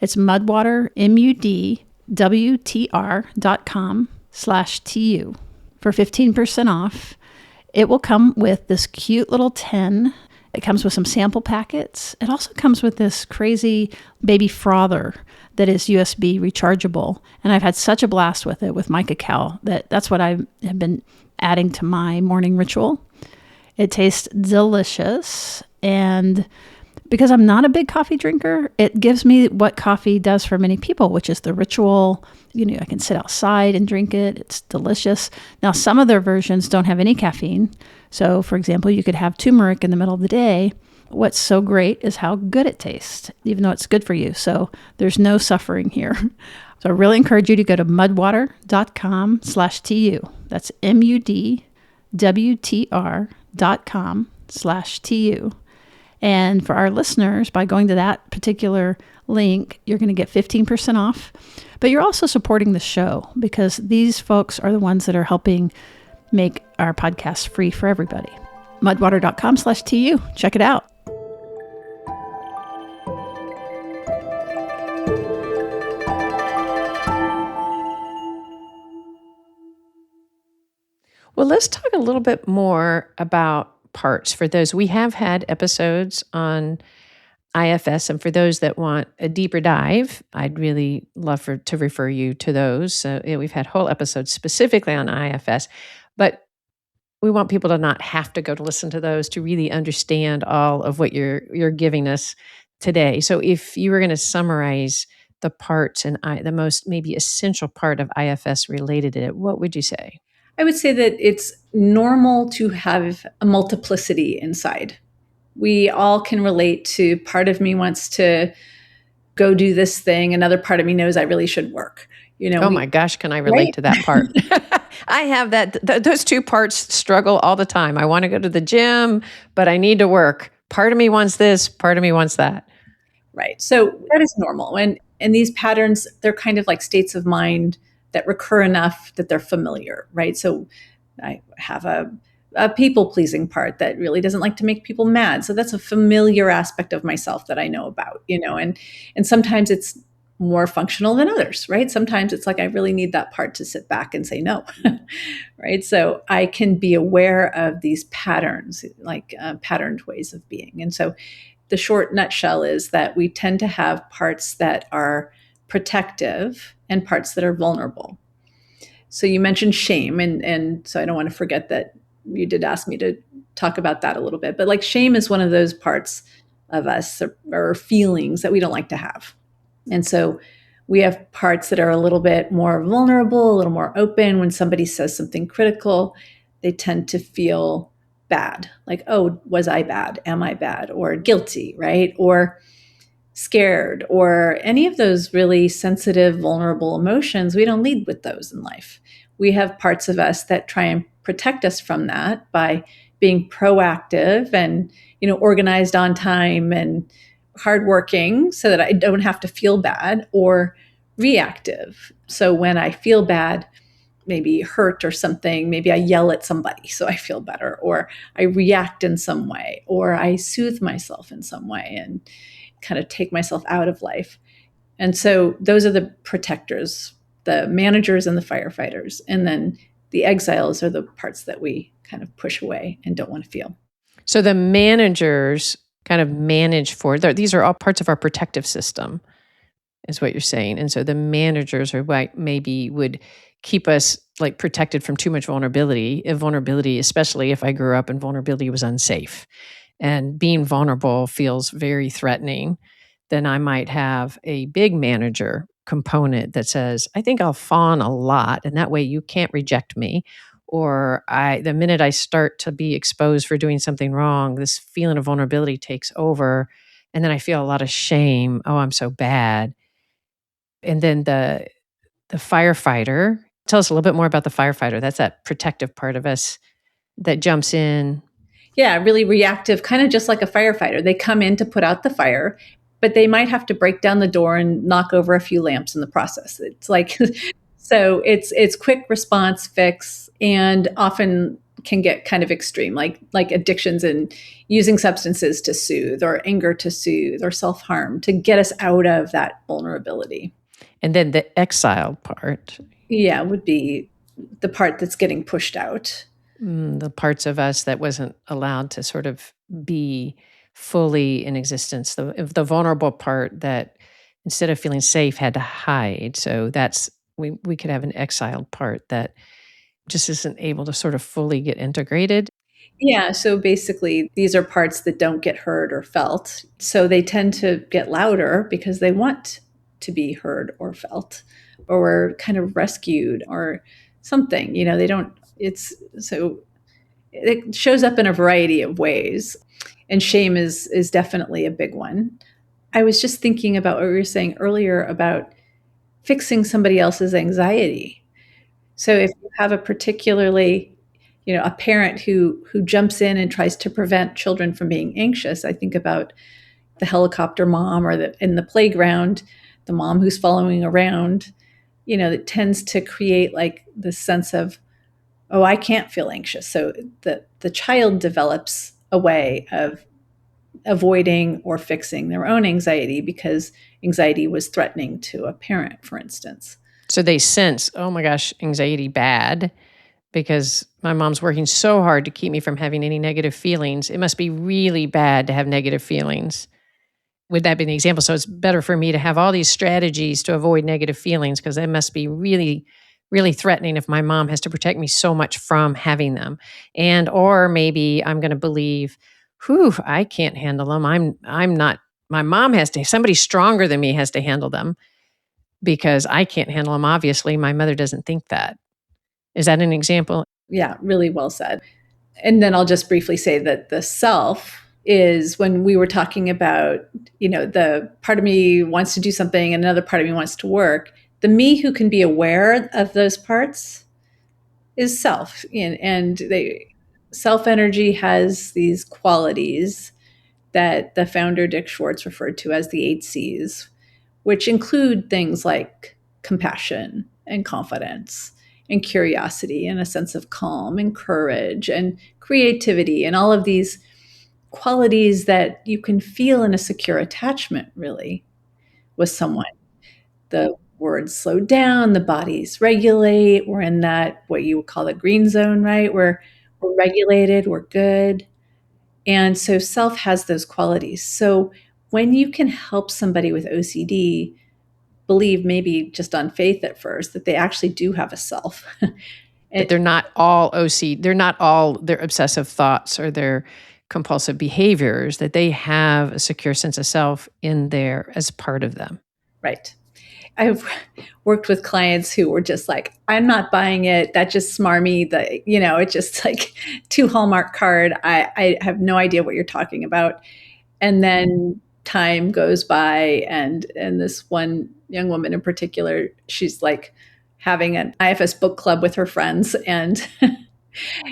It's Mudwater, MUDWTR.com/TU for 15% off. It will come with this cute little tin. It comes with some sample packets. It also comes with this crazy baby frother that is USB rechargeable. And I've had such a blast with it with my cacao that's what I have been adding to my morning ritual. It tastes delicious. And because I'm not a big coffee drinker, it gives me what coffee does for many people, which is the ritual. I can sit outside and drink it. It's delicious. Now, some of their versions don't have any caffeine. So, for example, you could have turmeric in the middle of the day. What's so great is how good it tastes, even though it's good for you. So there's no suffering here. So I really encourage you to go to mudwater.com/TU. That's MUDWTR.com/TU. And for our listeners, by going to that particular link, you're going to get 15% off. But you're also supporting the show because these folks are the ones that are helping make our podcast free for everybody. Mudwater.com/TU. Check it out. Well, let's talk a little bit more about parts. For those, we have had episodes on IFS, and for those that want a deeper dive, I'd really love to refer you to those. So we've had whole episodes specifically on IFS, but we want people to not have to go to listen to those to really understand all of what you're giving us today. So if you were going to summarize the parts and the most maybe essential part of IFS related to it, what would you say? I would say that it's normal to have a multiplicity inside. We all can relate to part of me wants to go do this thing. Another part of me knows I really should work. My gosh, can I relate to that part? I have those two parts struggle all the time. I want to go to the gym, but I need to work. Part of me wants this, part of me wants that. Right. So that is normal. And these patterns, they're kind of like states of mind that recur enough that they're familiar, right? So I have a people-pleasing part that really doesn't like to make people mad. So that's a familiar aspect of myself that I know about, and sometimes it's more functional than others, right? Sometimes it's like I really need that part to sit back and say no, right? So I can be aware of these patterns, like patterned ways of being. And so the short nutshell is that we tend to have parts that are protective and parts that are vulnerable. So you mentioned shame, and so I don't want to forget that you did ask me to talk about that a little bit, but like shame is one of those parts of us or feelings that we don't like to have. And so we have parts that are a little bit more vulnerable, a little more open. When somebody says something critical, they tend to feel bad. Like, oh, was I bad? Am I bad? Or guilty, right? Or scared, or any of those really sensitive, vulnerable emotions. We don't lead with those in life. We have parts of us that try and protect us from that by being proactive and, organized on time and hardworking so that I don't have to feel bad, or reactive. So when I feel bad, maybe hurt or something, maybe I yell at somebody so I feel better, or I react in some way, or I soothe myself in some way and kind of take myself out of life. And so those are the protectors, the managers and the firefighters. And then the exiles are the parts that we kind of push away and don't want to feel. So the managers kind of manage these are all parts of our protective system, is what you're saying. And so the managers are what maybe would keep us like protected from too much vulnerability, especially if I grew up and vulnerability was unsafe. and being vulnerable feels very threatening, then I might have a big manager component that says, I think I'll fawn a lot, and that way you can't reject me. Or the minute I start to be exposed for doing something wrong, this feeling of vulnerability takes over. And then I feel a lot of shame. Oh, I'm so bad. And then the firefighter, tell us a little bit more about the firefighter. That's that protective part of us that jumps in. Yeah, really reactive, kind of just like a firefighter. They come in to put out the fire, but they might have to break down the door and knock over a few lamps in the process. It's like so it's quick response fix, and often can get kind of extreme, like addictions and using substances to soothe, or anger to soothe, or self-harm to get us out of that vulnerability. And then the exiled part. Yeah, would be the part that's getting pushed out. The parts of us that wasn't allowed to sort of be fully in existence. The vulnerable part that instead of feeling safe had to hide. So that's, we could have an exiled part that just isn't able to sort of fully get integrated. Yeah, so basically, these are parts that don't get heard or felt. So they tend to get louder because they want to be heard or felt, or kind of rescued or something. They don't, it's so it shows up in a variety of ways. And shame is definitely a big one. I was just thinking about what we were saying earlier about fixing somebody else's anxiety. So if you have a particularly, a parent who jumps in and tries to prevent children from being anxious, I think about the helicopter mom, or in the playground, the mom who's following around, that tends to create like this sense of, oh, I can't feel anxious. So the child develops a way of avoiding or fixing their own anxiety because anxiety was threatening to a parent, for instance. So they sense, oh my gosh, anxiety bad, because my mom's working so hard to keep me from having any negative feelings. It must be really bad to have negative feelings. Would that be an example? So it's better for me to have all these strategies to avoid negative feelings, because it must be really, really threatening if my mom has to protect me so much from having them. And, or maybe I'm going to believe, I can't handle them. I'm not, my mom has to, somebody stronger than me has to handle them because I can't handle them. Obviously, my mother doesn't think that. Is that an example? Yeah, really well said. And then I'll just briefly say that the self is when we were talking about, the part of me wants to do something and another part of me wants to work. The me who can be aware of those parts is self. And self energy has these qualities that the founder Dick Schwartz referred to as the 8 C's, which include things like compassion and confidence and curiosity and a sense of calm and courage and creativity and all of these qualities that you can feel in a secure attachment, really, with someone. The words slow down, the bodies regulate. We're in that, what you would call the green zone, right? We're regulated, we're good. And so self has those qualities. So when you can help somebody with OCD believe, maybe just on faith at first, that they actually do have a self. That they're not all OC, they're not all their obsessive thoughts or their compulsive behaviors, that they have a secure sense of self in there as part of them. Right. I've worked with clients who were just like, I'm not buying it. That just smarmy. It's just like too Hallmark card. I have no idea what you're talking about. And then time goes by, and this one young woman in particular, she's like having an IFS book club with her friends and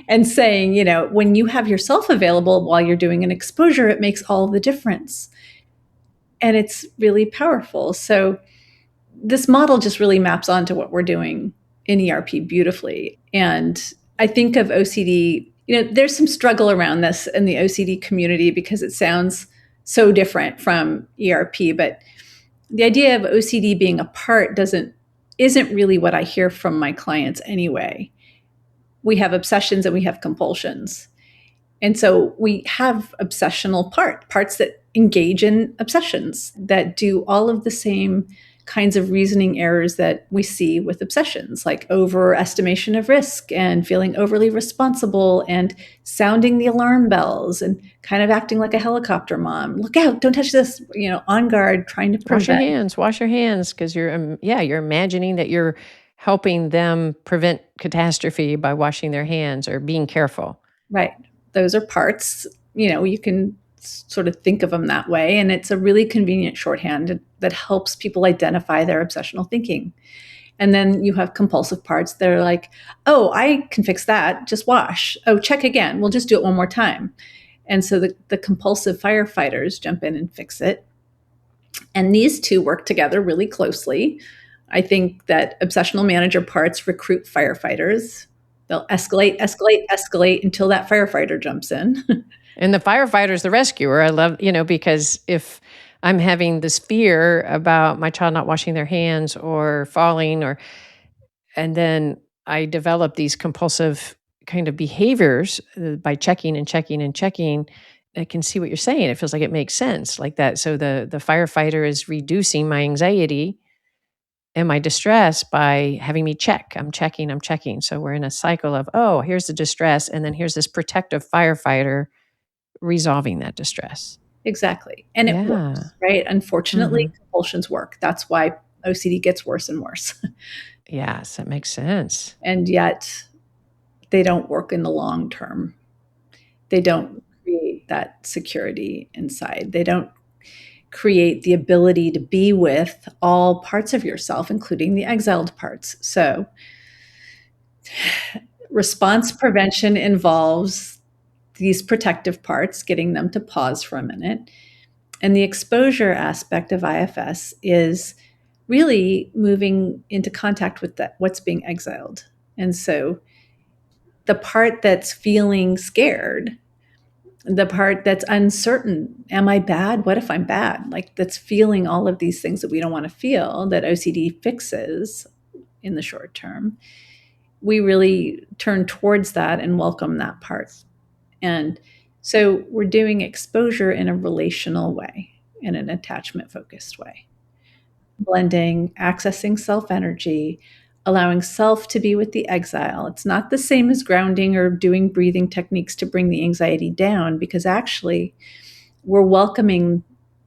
and saying, when you have yourself available while you're doing an exposure, it makes all the difference. And it's really powerful. So this model just really maps onto what we're doing in ERP beautifully. And I think of OCD, there's some struggle around this in the OCD community because it sounds so different from ERP, but the idea of OCD being a part isn't really what I hear from my clients anyway. We have obsessions and we have compulsions. And so we have obsessional parts that engage in obsessions, that do all of the same kinds of reasoning errors that we see with obsessions, like overestimation of risk and feeling overly responsible and sounding the alarm bells and kind of acting like a helicopter mom. Look out, don't touch this, on guard, trying to prevent. Wash your hands, because you're imagining that you're helping them prevent catastrophe by washing their hands or being careful. Right. Those are parts, you can sort of think of them that way. And it's a really convenient shorthand that helps people identify their obsessional thinking. And then you have compulsive parts that are like, oh, I can fix that. Just wash. Oh, check again. We'll just do it one more time. And so the compulsive firefighters jump in and fix it. And these two work together really closely. I think that obsessional manager parts recruit firefighters. They'll escalate, escalate, escalate until that firefighter jumps in. And the firefighter's the rescuer. I love, because if I'm having this fear about my child not washing their hands or falling, and then I develop these compulsive kind of behaviors by checking and checking and checking, I can see what you're saying. It feels like it makes sense like that. So the firefighter is reducing my anxiety and my distress by having me check. I'm checking. So we're in a cycle of, oh, here's the distress. And then here's this protective firefighter resolving that distress. Exactly. And it works, right? Unfortunately, compulsions work. That's why OCD gets worse and worse. Yes, that makes sense. And yet they don't work in the long term. They don't create that security inside. They don't create the ability to be with all parts of yourself, including the exiled parts. So response prevention involves these protective parts, getting them to pause for a minute. And the exposure aspect of IFS is really moving into contact with what's being exiled. And so the part that's feeling scared, the part that's uncertain, am I bad? What if I'm bad? Like that's feeling all of these things that we don't want to feel, that OCD fixes in the short term. We really turn towards that and welcome that part. And so we're doing exposure in a relational way, in an attachment focused way. Blending, accessing self energy, allowing self to be with the exile. It's not the same as grounding or doing breathing techniques to bring the anxiety down, because actually we're welcoming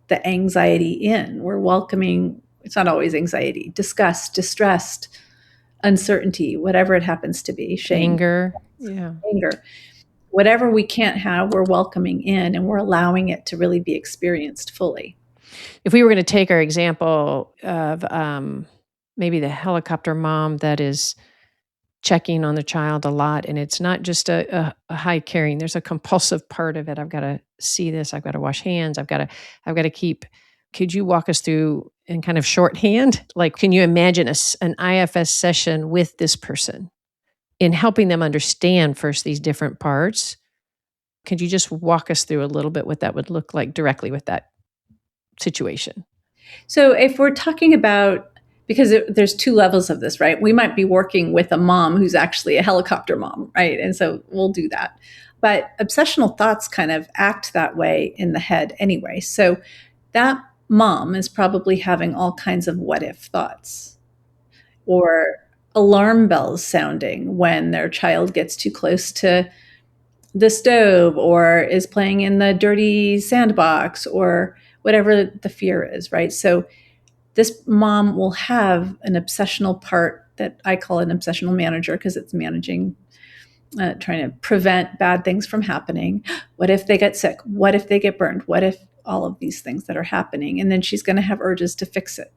the anxiety in. We're welcoming, it's not always anxiety, disgust, distressed, uncertainty, whatever it happens to be, shame, anger. Whatever we can't have, we're welcoming in, and we're allowing it to really be experienced fully. If we were going to take our example of maybe the helicopter mom that is checking on the child a lot, and it's not just a high caring, there's a compulsive part of it. I've got to see this. I've got to wash hands. I've got to keep. Could you walk us through in kind of shorthand? Like, can you imagine an IFS session with this person in helping them understand first these different parts? Could you just walk us through a little bit what that would look like directly with that situation? So if we're talking about, because there's two levels of this, right? We might be working with a mom who's actually a helicopter mom, right? And so we'll do that. But obsessional thoughts kind of act that way in the head anyway. So that mom is probably having all kinds of what if thoughts, or alarm bells sounding when their child gets too close to the stove or is playing in the dirty sandbox or whatever the fear is, right? So this mom will have an obsessional part that I call an obsessional manager, because it's managing, trying to prevent bad things from happening. What if they get sick? What if they get burned? What if all of these things that are happening? And then she's going to have urges to fix it.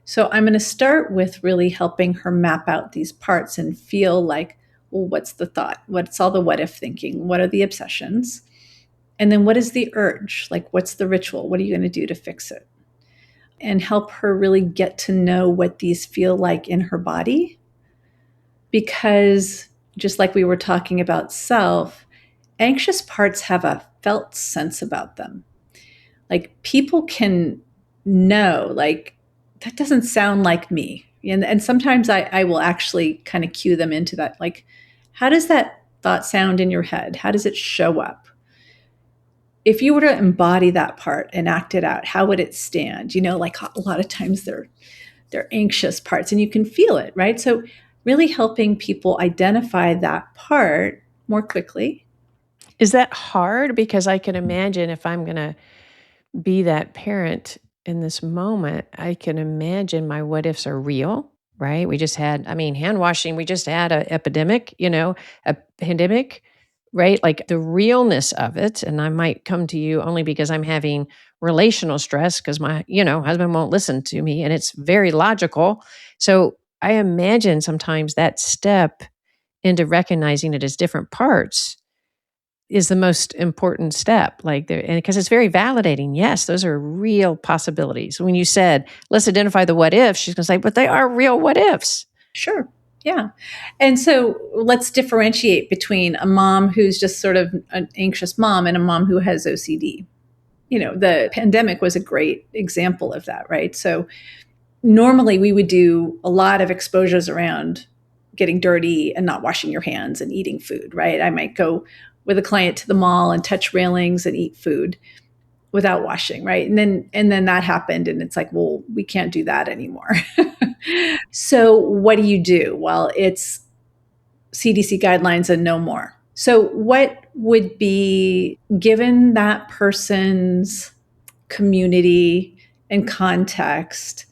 So I'm going to start with really helping her map out these parts and feel like, well, what's the thought? What's all the what if thinking? What are the obsessions? And then what is the urge? Like, what's the ritual? What are you going to do to fix it? And help her really get to know what these feel like in her body. Because just like we were talking about self, anxious parts have a felt sense about them. Like people can know, like, that doesn't sound like me. And sometimes I will actually kind of cue them into that. Like, how does that thought sound in your head? How does it show up? if you were to embody that part and act it out, how would it stand? Like a lot of times they're anxious parts and you can feel it, right? So really helping people identify that part more quickly. Is that hard? Because I can imagine if I'm going to be that parent in this moment, I can imagine my what ifs are real, right? We just had, hand washing, we just had an epidemic, a pandemic, right? Like the realness of it. And I might come to you only because I'm having relational stress because my, husband won't listen to me and it's very logical. So I imagine sometimes that step into recognizing it as different parts is the most important step. Like, and because it's very validating. Yes, those are real possibilities. When you said, let's identify the what ifs, she's going to say, but they are real what ifs. Sure. Yeah. And so let's differentiate between a mom who's just sort of an anxious mom and a mom who has OCD. The pandemic was a great example of that, right? So normally we would do a lot of exposures around getting dirty and not washing your hands and eating food, right? I might go with a client to the mall and touch railings and eat food without washing, right? And then that happened and it's like, well, we can't do that anymore. So what do you do? Well, it's CDC guidelines and no more. So what would be, given that person's community and context,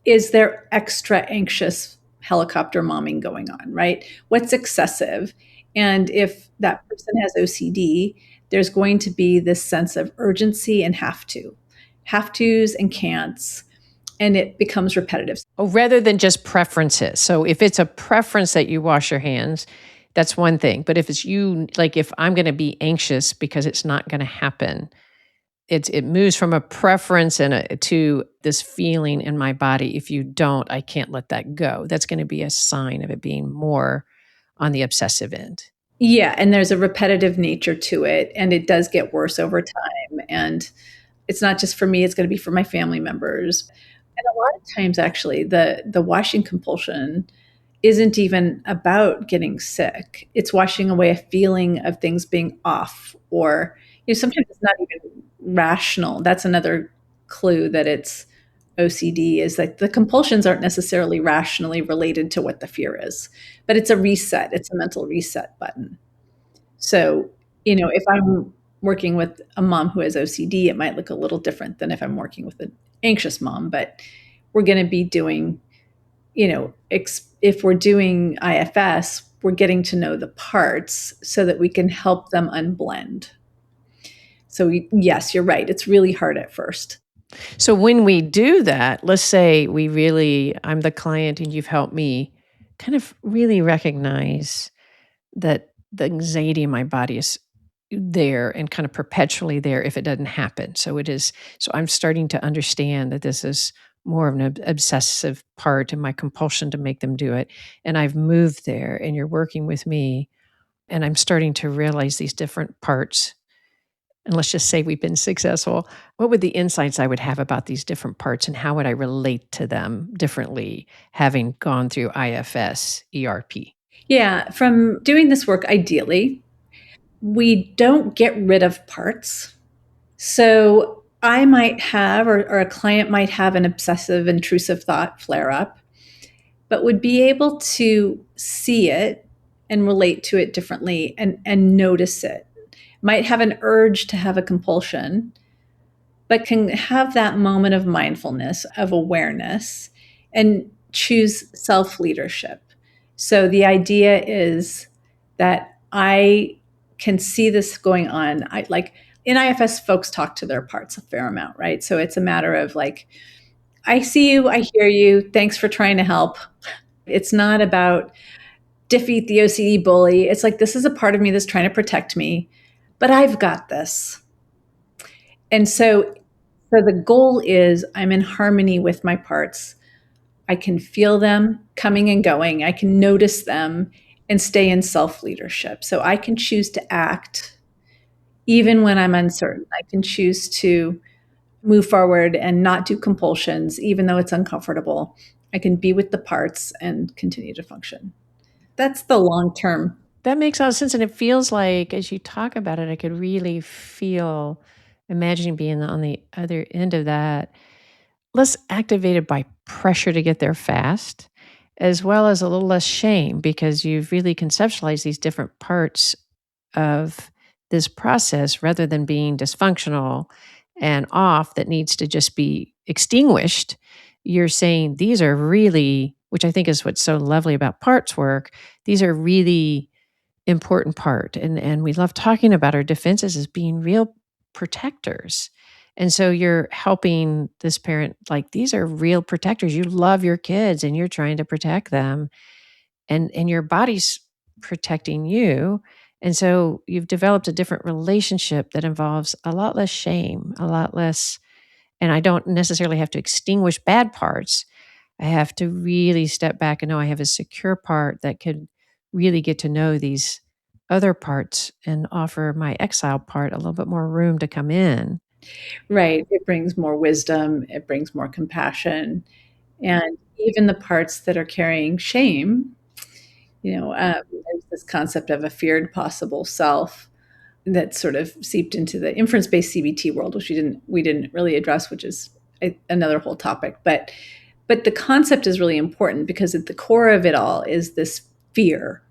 is there extra anxious helicopter momming going on, right? What's excessive? And if that person has OCD, there's going to be this sense of urgency and have tos and can'ts, and it becomes repetitive. Oh, rather than just preferences. So if it's a preference that you wash your hands, that's one thing. But if it's like if I'm going to be anxious because it's not going to happen, it moves from a preference to this feeling in my body. If you don't, I can't let that go. That's going to be a sign of it being more on the obsessive end. Yeah, and there's a repetitive nature to it, and it does get worse over time. And it's not just for me, it's going to be for my family members. And a lot of times, actually, the washing compulsion isn't even about getting sick. It's washing away a feeling of things being off, or sometimes it's not even rational. That's another clue that it's OCD, is that the compulsions aren't necessarily rationally related to what the fear is, but it's a reset. It's a mental reset button. So, if I'm working with a mom who has OCD, it might look a little different than if I'm working with an anxious mom, but we're going to be doing, if we're doing IFS, we're getting to know the parts so that we can help them unblend. So yes, you're right. It's really hard at first. So when we do that, let's say I'm the client and you've helped me kind of really recognize that the anxiety in my body is there and kind of perpetually there if it doesn't happen. So I'm starting to understand that this is more of an obsessive part in my compulsion to make them do it. And I've moved there and you're working with me and I'm starting to realize these different parts. And let's just say we've been successful. What would the insights I would have about these different parts and how would I relate to them differently having gone through IFS, ERP? Yeah, from doing this work, ideally, we don't get rid of parts. So I might have, or a client might have an obsessive intrusive thought flare up, but would be able to see it and relate to it differently and notice it. Might have an urge to have a compulsion, but can have that moment of mindfulness, of awareness, and choose self-leadership. So the idea is that I can see this going on. In IFS, folks talk to their parts a fair amount, right? So it's a matter of like, I see you, I hear you, thanks for trying to help. It's not about defeat the OCD bully. It's like, this is a part of me that's trying to protect me, but I've got this. And so the goal is I'm in harmony with my parts. I can feel them coming and going. I can notice them and stay in self-leadership. So I can choose to act even when I'm uncertain. I can choose to move forward and not do compulsions, even though it's uncomfortable. I can be with the parts and continue to function. That's the long term. That makes a lot of sense. And it feels like, as you talk about it, I could really feel, imagining being on the other end of that, less activated by pressure to get there fast, as well as a little less shame because you've really conceptualized these different parts of this process rather than being dysfunctional and off that needs to just be extinguished. You're saying these are really, which I think is what's so lovely about parts work, these are really important part. And we love talking about our defenses as being real protectors. And so you're helping this parent, like these are real protectors. You love your kids and you're trying to protect them. And your body's protecting you. And so you've developed a different relationship that involves a lot less shame, a lot less, and I don't necessarily have to extinguish bad parts. I have to really step back and know I have a secure part that could really get to know these other parts and offer my exile part a little bit more room to come in. Right. It brings more wisdom, it brings more compassion. And even the parts that are carrying shame, there's this concept of a feared possible self that sort of seeped into the inference-based CBT world, which we didn't really address, which is another whole topic. But the concept is really important because at the core of it all is this fear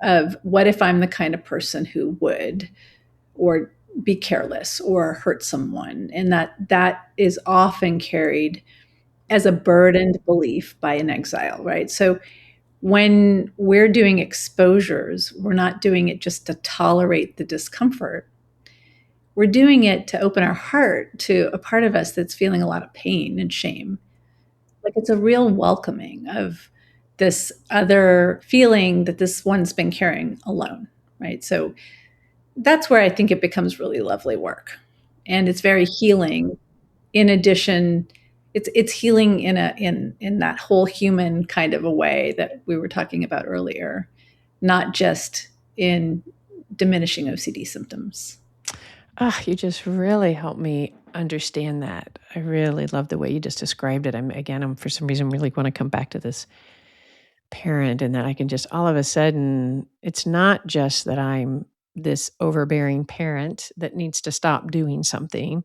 of what if I'm the kind of person who would or be careless or hurt someone, and that is often carried as a burdened belief by an exile, right? So when we're doing exposures, we're not doing it just to tolerate the discomfort. We're doing it to open our heart to a part of us that's feeling a lot of pain and shame. Like it's a real welcoming of this other feeling that this one's been carrying alone, right? So that's where I think it becomes really lovely work. And it's very healing. In addition, it's healing in that whole human kind of a way that we were talking about earlier, not just in diminishing OCD symptoms. You just really helped me understand that. I really love the way you just described it. I'm for some reason really want to come back to this parent and that I can just all of a sudden, it's not just that I'm this overbearing parent that needs to stop doing something.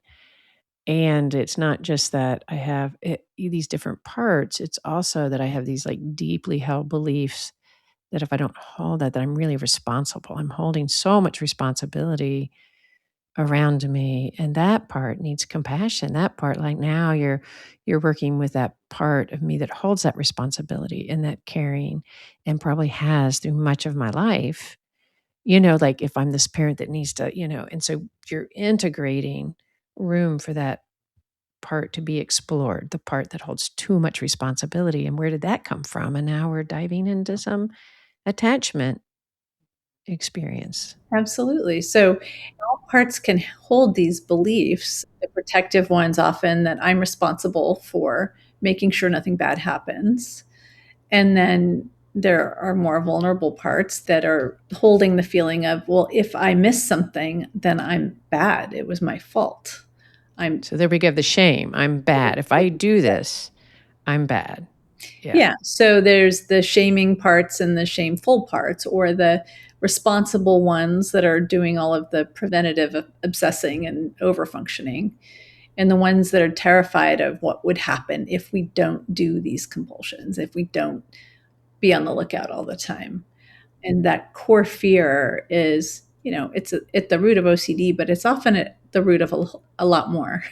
And it's not just that I have these different parts. It's also that I have these like deeply held beliefs that if I don't hold that I'm really responsible. I'm holding so much responsibility around me, and that part needs compassion. That part, like now you're working with that part of me that holds that responsibility and that caring and probably has through much of my life. Like if I'm this parent that needs to, and so you're integrating room for that part to be explored, the part that holds too much responsibility. And where did that come from? And now we're diving into some attachment experience. Absolutely. So all parts can hold these beliefs, the protective ones often that I'm responsible for making sure nothing bad happens. And then there are more vulnerable parts that are holding the feeling of, well, if I miss something, then I'm bad. It was my fault. So there we go, the shame. I'm bad. If I do this, I'm bad. Yeah. So there's the shaming parts and the shameful parts, or the responsible ones that are doing all of the preventative obsessing and overfunctioning, and the ones that are terrified of what would happen if we don't do these compulsions, if we don't be on the lookout all the time. And that core fear is, it's at the root of OCD, but it's often at the root of a lot more.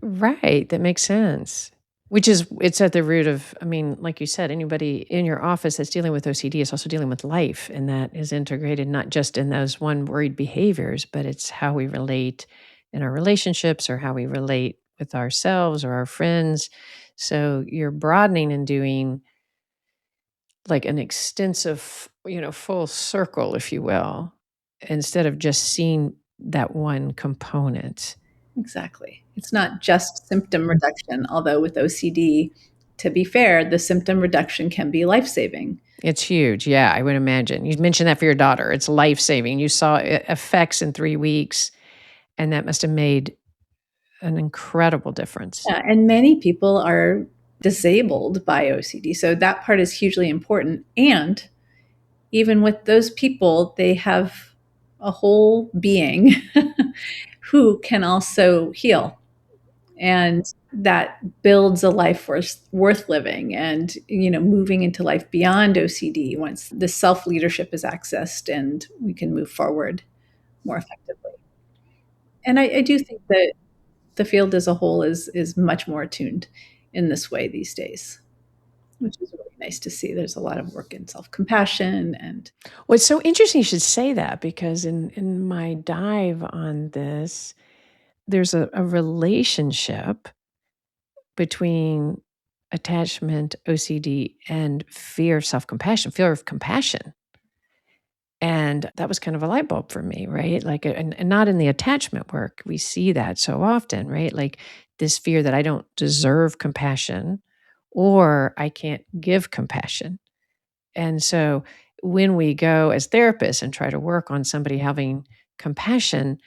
Right. That makes sense. It's at the root of, like you said, anybody in your office that's dealing with OCD is also dealing with life. And that is integrated not just in those one worried behaviors, but it's how we relate in our relationships or how we relate with ourselves or our friends. So you're broadening and doing like an extensive, full circle, if you will, instead of just seeing that one component. Exactly. It's not just symptom reduction, although with OCD, to be fair, the symptom reduction can be life-saving. It's huge. Yeah, I would imagine. You mentioned that for your daughter. It's life-saving. You saw effects in 3 weeks, and that must have made an incredible difference. Yeah, and many people are disabled by OCD. So that part is hugely important. And even with those people, they have a whole being who can also heal. And that builds a life worth living and, moving into life beyond OCD once the self leadership is accessed and we can move forward more effectively. And I do think that the field as a whole is much more attuned in this way these days, which is really nice to see. There's a lot of work in self-compassion and Well, it's so interesting you should say that because in my dive on this, there's a relationship between attachment, OCD, and fear of self-compassion, fear of compassion. And that was kind of a light bulb for me, right? Like, and not in the attachment work. We see that so often, right? Like this fear that I don't deserve compassion or I can't give compassion. And so when we go as therapists and try to work on somebody having compassion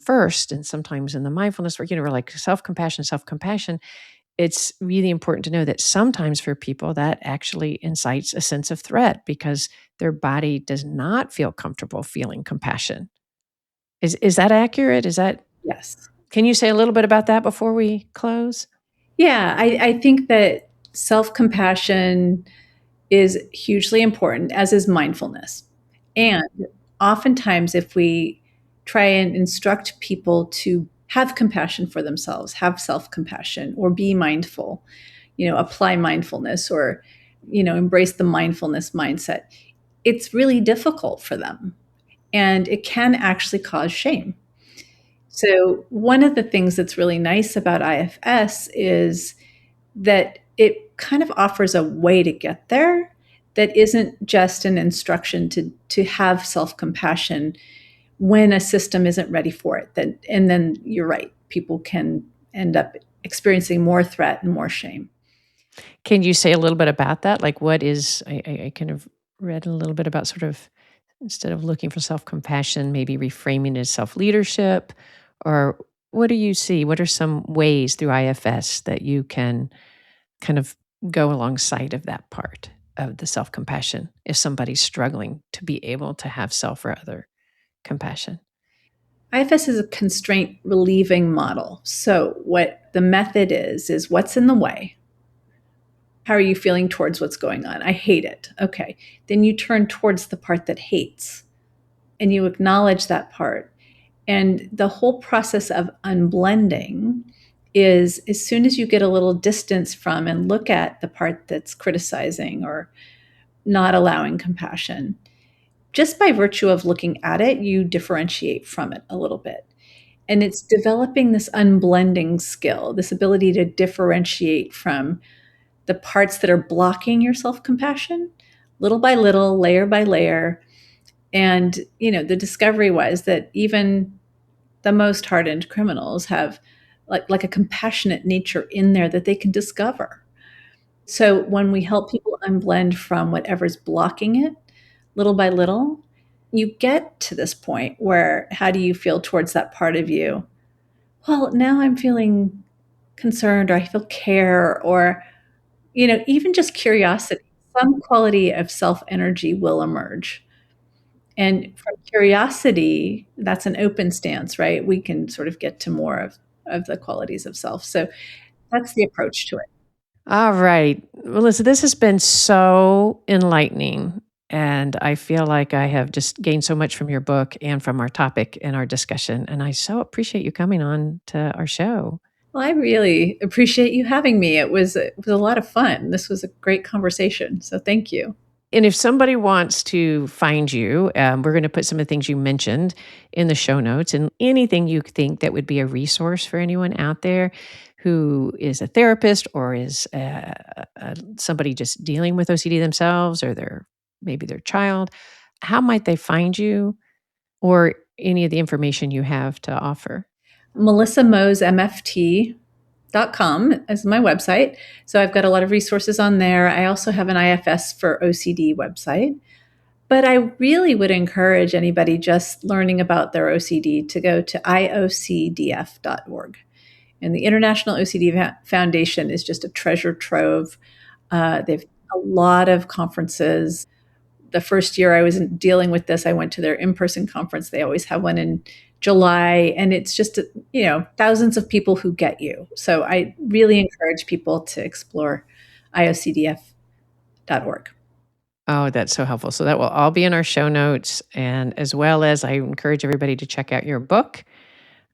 first, and sometimes in the mindfulness work, we're like self compassion, it's really important to know that sometimes for people that actually incites a sense of threat because their body does not feel comfortable feeling compassion. Is that accurate? yes. Can you say a little bit about that before we close? Yeah, I think that self-compassion is hugely important, as is mindfulness. And oftentimes, if we try and instruct people to have compassion for themselves, have self-compassion, or be mindful, apply mindfulness or, embrace the mindfulness mindset, it's really difficult for them. And it can actually cause shame. So, one of the things that's really nice about IFS is that it kind of offers a way to get there that isn't just an instruction to have self-compassion when a system isn't ready for it. And then you're right, people can end up experiencing more threat and more shame. Can you say a little bit about that? Like, what is, I kind of read a little bit about sort of instead of looking for self compassion, maybe reframing it as self leadership? Or what do you see? What are some ways through IFS that you can kind of go alongside of that part of the self compassion if somebody's struggling to be able to have self or other compassion? IFS is a constraint relieving model. So what the method is what's in the way? How are you feeling towards what's going on? I hate it. Okay. Then you turn towards the part that hates and you acknowledge that part. And the whole process of unblending is as soon as you get a little distance from and look at the part that's criticizing or not allowing compassion, just by virtue of looking at it, you differentiate from it a little bit. And it's developing this unblending skill, this ability to differentiate from the parts that are blocking your self-compassion, little by little, layer by layer. And, the discovery was that even the most hardened criminals have like a compassionate nature in there that they can discover. So when we help people unblend from whatever's blocking it, little by little, you get to this point where how do you feel towards that part of you? Well, now I'm feeling concerned or I feel care or, even just curiosity. Some quality of self energy will emerge. And from curiosity, that's an open stance, right? We can sort of get to more of the qualities of self. So that's the approach to it. All right. Melissa, this has been so enlightening. And I feel like I have just gained so much from your book and from our topic and our discussion. And I so appreciate you coming on to our show. Well, I really appreciate you having me. It was a lot of fun. This was a great conversation. So thank you. And if somebody wants to find you, we're going to put some of the things you mentioned in the show notes and anything you think that would be a resource for anyone out there who is a therapist or is somebody just dealing with OCD themselves or maybe their child. How might they find you or any of the information you have to offer? Melissa Mose, MFT.com is my website. So I've got a lot of resources on there. I also have an IFS for OCD website. But I really would encourage anybody just learning about their OCD to go to iocdf.org. And the International OCD Foundation is just a treasure trove. They've a lot of conferences, the first year I was dealing with this, I went to their in-person conference. They always have one in July, and it's just, thousands of people who get you. So I really encourage people to explore iocdf.org. Oh, that's so helpful. So that will all be in our show notes. And as well as I encourage everybody to check out your book.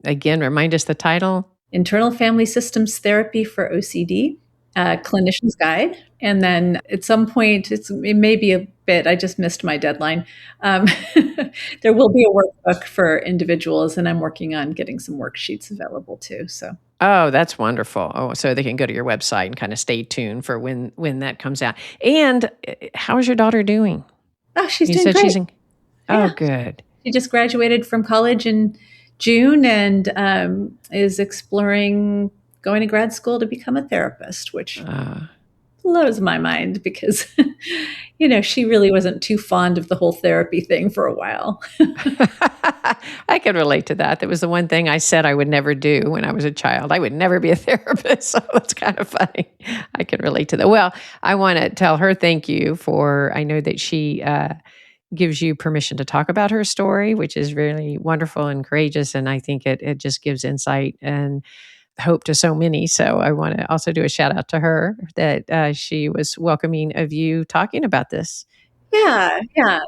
Again, remind us the title. Internal Family Systems Therapy for OCD, Clinician's Guide. And then at some point, it may be a bit, I just missed my deadline. There will be a workbook for individuals, and I'm working on getting some worksheets available too. So. Oh, that's wonderful. Oh, so they can go to your website and kind of stay tuned for when that comes out. And how's your daughter doing? Oh, she's doing great. Oh, good. She just graduated from college in June and is exploring going to grad school to become a therapist, which blows my mind because, she really wasn't too fond of the whole therapy thing for a while. I can relate to that. That was the one thing I said I would never do when I was a child. I would never be a therapist. So that's kind of funny. I can relate to that. Well, I want to tell her thank you I know that she gives you permission to talk about her story, which is really wonderful and courageous. And I think it just gives insight and hope to so many. So I want to also do a shout out to her that she was welcoming of you talking about this. Yeah,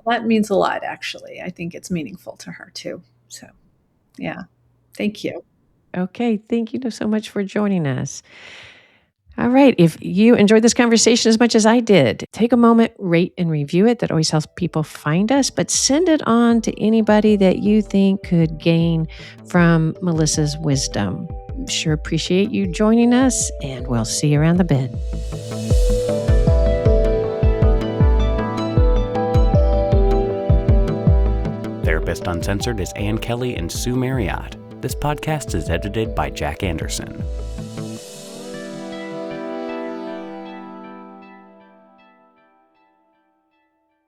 that means a lot, actually. I think it's meaningful to her too. So, yeah, thank you. Okay, thank you so much for joining us. All right, if you enjoyed this conversation as much as I did, take a moment, rate and review it. That always helps people find us, but send it on to anybody that you think could gain from Melissa's wisdom. Sure appreciate you joining us, and we'll see you around the bend. Therapist Uncensored is Ann Kelly and Sue Marriott. This podcast is edited by Jack Anderson.